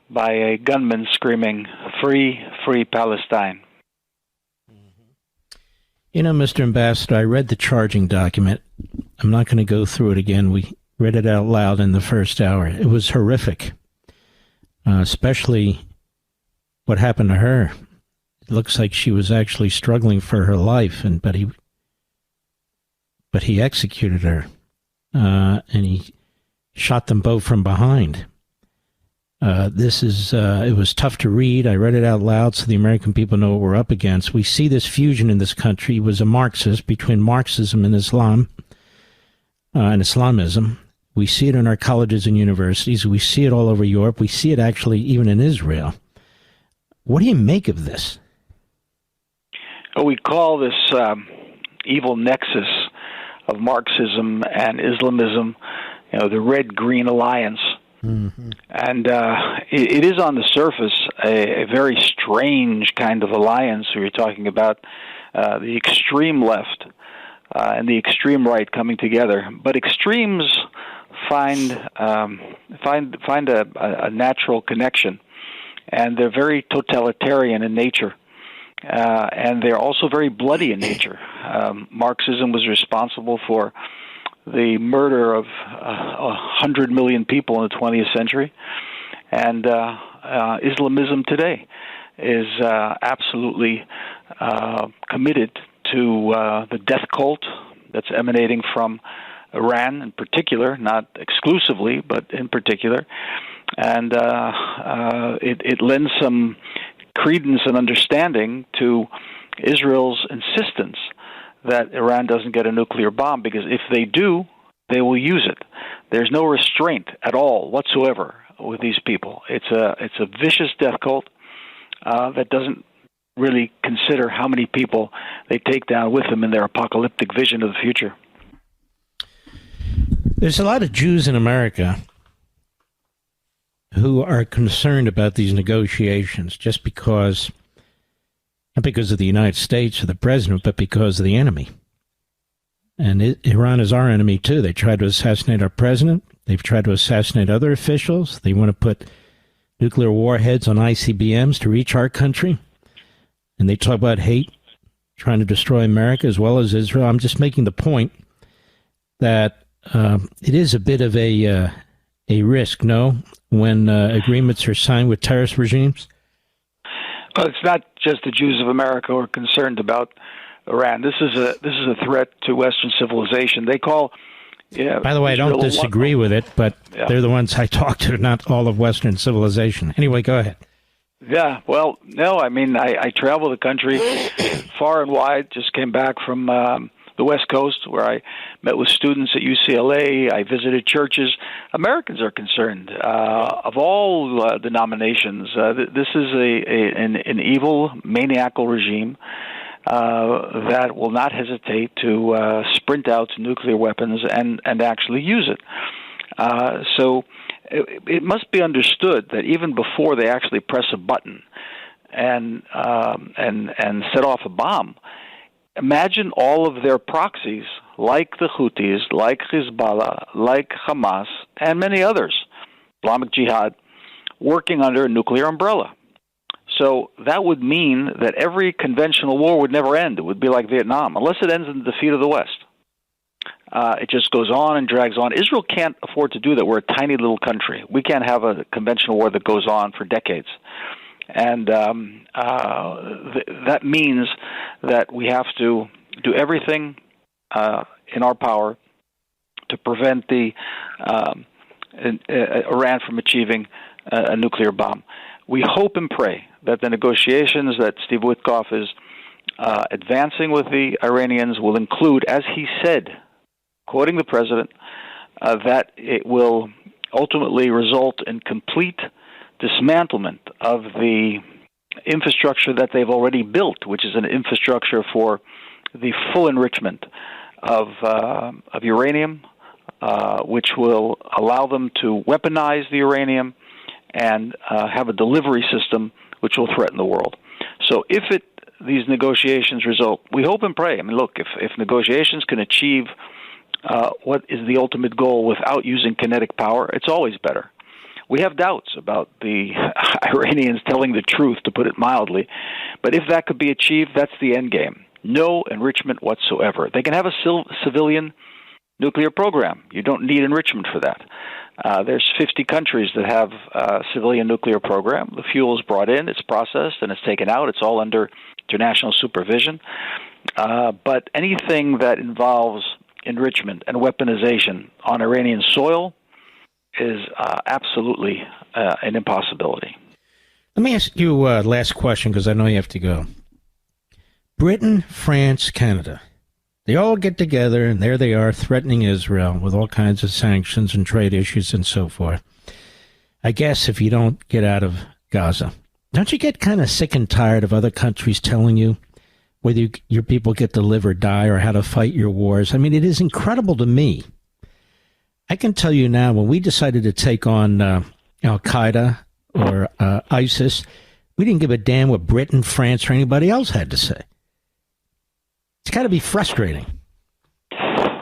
by a gunman screaming, "Free, free Palestine." You know, Mr. Ambassador, I read the charging document. I'm not going to go through it again. We read it out loud in the first hour. It was horrific, especially what happened to her. It looks like she was actually struggling for her life, but he executed her, and he shot them both from behind. It was tough to read. I read it out loud so the American people know what we're up against. We see this fusion in this country. He was a Marxist between Marxism and Islam and Islamism. We see it in our colleges and universities. We see it all over Europe. We see it actually even in Israel. What do you make of this? We call this evil nexus of Marxism and Islamism, the Red-Green Alliance. Mm-hmm. And it is on the surface a very strange kind of alliance. We're talking about the extreme left and the extreme right coming together. But extremes find a natural connection, and they're very totalitarian in nature. And they're also very bloody in nature. Marxism was responsible for the murder of 100 million people in the 20th century. And Islamism today is absolutely committed to the death cult that's emanating from Iran in particular, not exclusively, but in particular. and it lends some credence and understanding to Israel's insistence that Iran doesn't get a nuclear bomb, because if they do, they will use it. There's no restraint at all whatsoever with these people. It's a vicious death cult that doesn't really consider how many people they take down with them in their apocalyptic vision of the future. There's a lot of Jews in America who are concerned about these negotiations just because, not because of the United States or the president, but because of the enemy. And Iran is our enemy, too. They tried to assassinate our president. They've tried to assassinate other officials. They want to put nuclear warheads on ICBMs to reach our country. And they talk about hate, trying to destroy America as well as Israel. I'm just making the point that it is a bit of a risk, no, when agreements are signed with terrorist regimes? Well, it's not just the Jews of America who are concerned about Iran. This is a threat to Western civilization. They call. Yeah. By the way, I don't disagree with it, but they're the ones I talk to, not all of Western civilization. Anyway, go ahead. Yeah, well, no, I mean, I travel the country far and wide. Just came back from the West Coast, where I met with students at UCLA. I visited churches. Americans are concerned of all denominations. This is an evil, maniacal regime that will not hesitate to sprint out to nuclear weapons and actually use it. So it must be understood that even before they actually press a button and set off a bomb, imagine all of their proxies, like the Houthis, like Hezbollah, like Hamas, and many others, Islamic Jihad, working under a nuclear umbrella. So that would mean that every conventional war would never end. It would be like Vietnam, unless it ends in the defeat of the West. It just goes on and drags on. Israel can't afford to do that. We're a tiny little country. We can't have a conventional war that goes on for decades. And that means that we have to do everything in our power to prevent Iran from achieving a nuclear bomb. We hope and pray that the negotiations that Steve Witkoff is advancing with the Iranians will include, as he said, quoting the president, that it will ultimately result in complete dismantlement of the infrastructure that they've already built, which is an infrastructure for the full enrichment of uranium, which will allow them to weaponize the uranium and have a delivery system which will threaten the world. So if these negotiations result, we hope and pray. I mean, look, if negotiations can achieve what is the ultimate goal without using kinetic power, it's always better. We have doubts about the Iranians telling the truth, to put it mildly. But if that could be achieved, that's the end game. No enrichment whatsoever. They can have a civilian nuclear program. You don't need enrichment for that. There's 50 countries that have a civilian nuclear program. The fuel is brought in, it's processed, and it's taken out. It's all under international supervision. But anything that involves enrichment and weaponization on Iranian soil is absolutely an impossibility. Let me ask you last question, because I know you have to go. Britain, France, Canada, they all get together, and there they are threatening Israel with all kinds of sanctions and trade issues and so forth. I guess if you don't get out of Gaza, don't you get kind of sick and tired of other countries telling you whether your people get to live or die or how to fight your wars? I mean, it is incredible to me. I can tell you now, when we decided to take on Al-Qaeda or ISIS, we didn't give a damn what Britain, France, or anybody else had to say. It's got to be frustrating.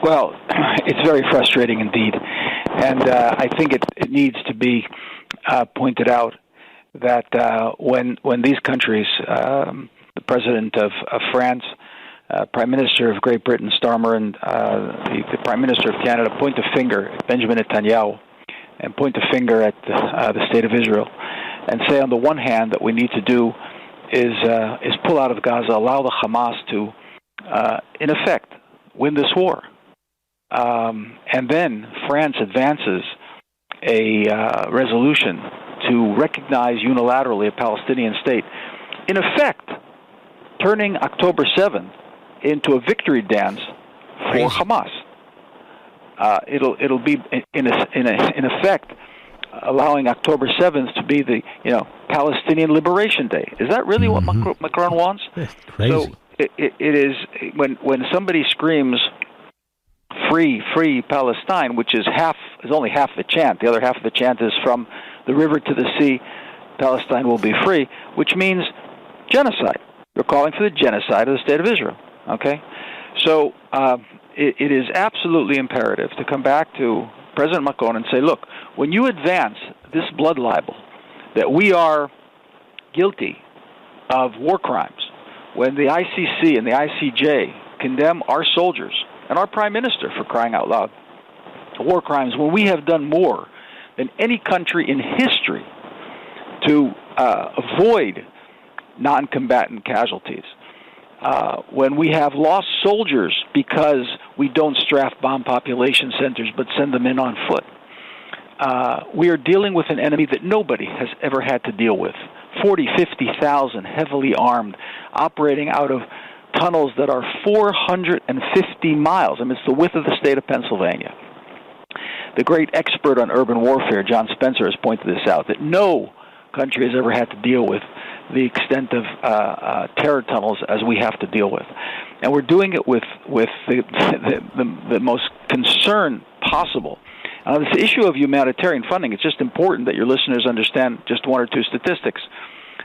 Well, it's very frustrating indeed. And I think it needs to be pointed out that when these countries, the president of France, Prime Minister of Great Britain, Starmer, and the Prime Minister of Canada point a finger at Benjamin Netanyahu and point a finger at the State of Israel and say, on the one hand, that we need to do is pull out of Gaza, allow the Hamas to, in effect, win this war. And then France advances a resolution to recognize unilaterally a Palestinian state, in effect, turning October 7th into a victory dance for Hamas. It'll be in effect allowing October 7th to be the Palestinian Liberation Day. Is that really what Macron wants? That's crazy. So it is when somebody screams free Palestine, which is only half the chant. The other half of the chant is from the river to the sea, Palestine will be free, which means genocide. You're calling for the genocide of the State of Israel. Okay, so it is absolutely imperative to come back to President Macron and say, look, when you advance this blood libel that we are guilty of war crimes, when the ICC and the ICJ condemn our soldiers and our Prime Minister, for crying out loud, war crimes, when we have done more than any country in history to avoid non-combatant casualties, when we have lost soldiers because we don't strafe bomb population centers but send them in on foot, we are dealing with an enemy that nobody has ever had to deal with. 40, 50,000 heavily armed, operating out of tunnels that are 450 miles. I mean, it's the width of the state of Pennsylvania. The great expert on urban warfare, John Spencer, has pointed this out, that no country has ever had to deal with the extent of terror tunnels as we have to deal with. And we're doing it with the most concern possible. This issue of humanitarian funding, it's just important that your listeners understand just one or two statistics.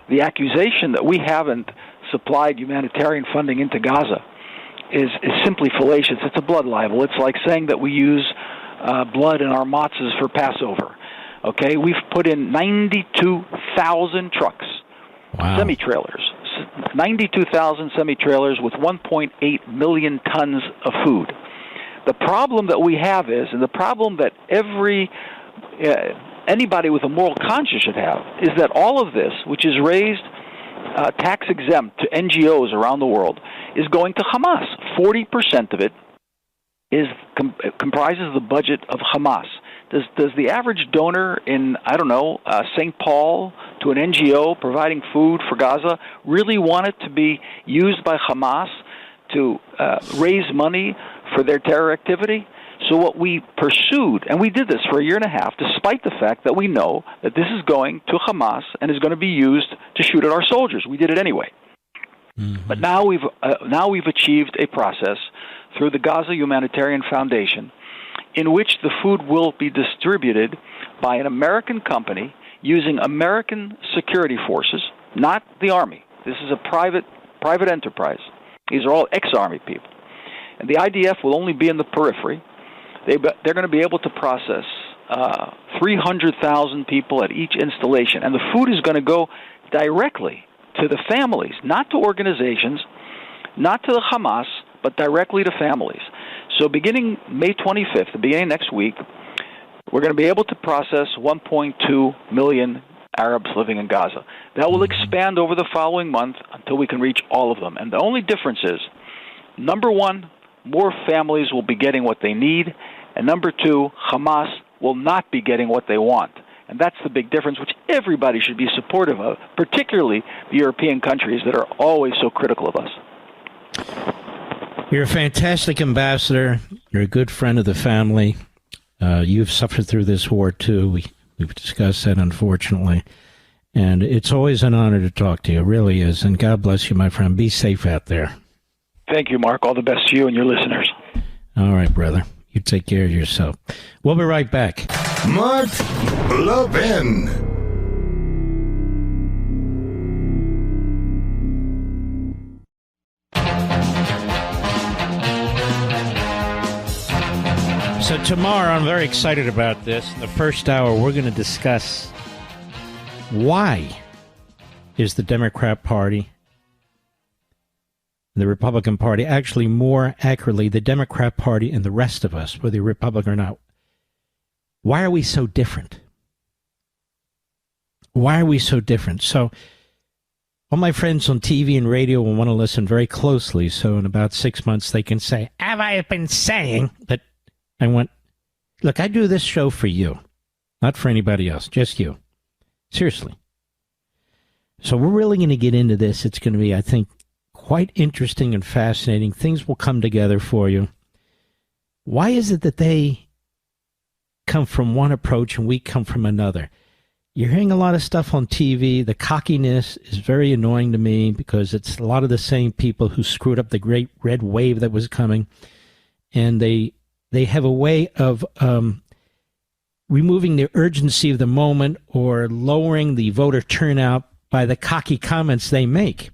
The accusation that we haven't supplied humanitarian funding into Gaza is simply fallacious. It's a blood libel. It's like saying that we use blood in our matzahs for Passover. Okay, we've put in 92,000 trucks, semi-trailers, 92,000 semi-trailers with 1.8 million tons of food. The problem that we have is, and the problem that anybody with a moral conscience should have, is that all of this, which is raised tax-exempt to NGOs around the world, is going to Hamas. 40% of it comprises the budget of Hamas. Does the average donor in, St. Paul to an NGO providing food for Gaza really want it to be used by Hamas to raise money for their terror activity? So what we pursued, and we did this for a year and a half, despite the fact that we know that this is going to Hamas and is going to be used to shoot at our soldiers. We did it anyway. Mm-hmm. But now we've achieved a process through the Gaza Humanitarian Foundation in which the food will be distributed by an American company using American security forces, not the Army. This is a private enterprise. These are all ex-Army people. And the IDF will only be in the periphery. They're going to be able to process 300,000 people at each installation. And the food is going to go directly to the families, not to organizations, not to the Hamas, but directly to families. So beginning May 25th, the beginning next week, we're going to be able to process 1.2 million Arabs living in Gaza. That will expand over the following month until we can reach all of them. And the only difference is, number one, more families will be getting what they need, and number two, Hamas will not be getting what they want. And that's the big difference, which everybody should be supportive of, particularly the European countries that are always so critical of us. You're a fantastic ambassador. You're a good friend of the family. You've suffered through this war, too. We've discussed that, unfortunately. And it's always an honor to talk to you. It really is. And God bless you, my friend. Be safe out there. Thank you, Mark. All the best to you and your listeners. All right, brother. You take care of yourself. We'll be right back. Mark Levin. So tomorrow, I'm very excited about this. In the first hour, we're going to discuss why is the Democrat Party, the Republican Party, actually more accurately, the Democrat Party and the rest of us, whether you're Republican or not, why are we so different? Why are we so different? So all my friends on TV and radio will want to listen very closely, so in about 6 months they can say, have I been saying that? I went, look, I do this show for you. Not for anybody else, just you. Seriously. So we're really going to get into this. It's going to be, I think, quite interesting and fascinating. Things will come together for you. Why is it that they come from one approach and we come from another? You're hearing a lot of stuff on TV. The cockiness is very annoying to me because it's a lot of the same people who screwed up the great red wave that was coming. And they have a way of removing the urgency of the moment or lowering the voter turnout by the cocky comments they make.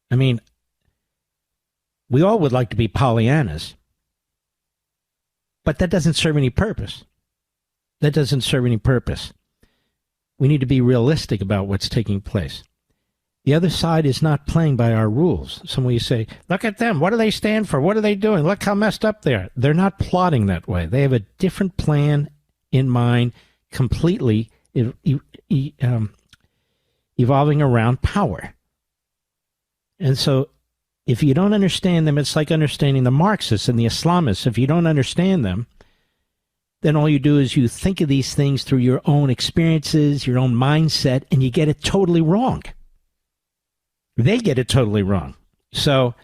I mean, we all would like to be Pollyannas, but that doesn't serve any purpose. That doesn't serve any purpose. We need to be realistic about what's taking place. The other side is not playing by our rules. Some of you say, look at them. What do they stand for? What are they doing? Look how messed up they are. They're not plotting that way. They have a different plan in mind, completely evolving around power. And so if you don't understand them, it's like understanding the Marxists and the Islamists. If you don't understand them, then all you do is you think of these things through your own experiences, your own mindset, and you get it totally wrong. They get it totally wrong. So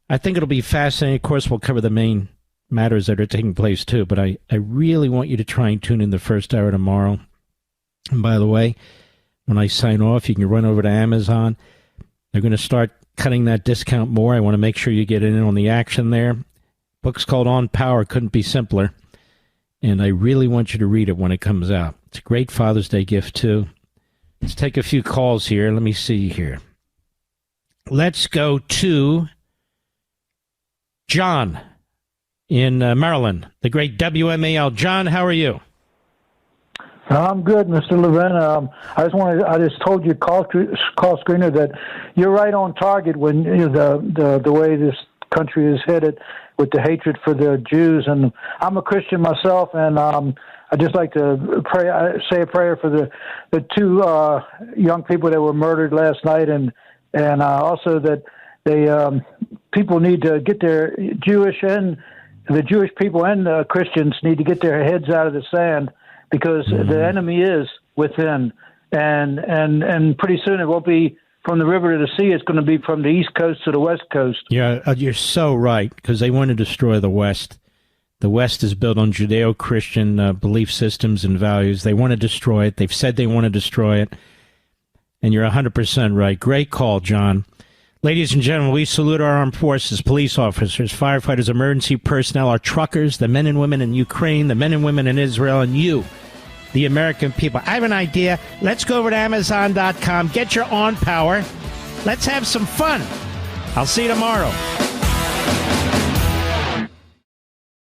I think it'll be fascinating. Of course, we'll cover the main matters that are taking place too, but I really want you to try and tune in the first hour tomorrow. And by the way, when I sign off, you can run over to Amazon. They're going to start cutting that discount more. I want to make sure you get in on the action there. Book's called On Power. Couldn't be simpler. And I really want you to read it when it comes out. It's a great Father's Day gift, too. Let's take a few calls here. Let me see here. Let's go to John in Maryland, the great WMAL. John, how are you? I'm good, Mr. Levin. I just told your call screener that you're right on target when the way this country is headed with the hatred for the Jews. And I'm a Christian myself, and I'd just like to say a prayer for the two young people that were murdered last night, and also that people need to get their the Jewish people and Christians need to get their heads out of the sand, because the enemy is within, and pretty soon it won't be from the river to the sea. It's going to be from the East Coast to the West Coast. Yeah, you're so right, because they want to destroy the West. The West is built on Judeo-Christian belief systems and values. They want to destroy it. They've said they want to destroy it. And you're 100% right. Great call, John. Ladies and gentlemen, we salute our armed forces, police officers, firefighters, emergency personnel, our truckers, the men and women in Ukraine, the men and women in Israel, and you, the American people. I have an idea. Let's go over to Amazon.com. Get your On Power. Let's have some fun. I'll see you tomorrow.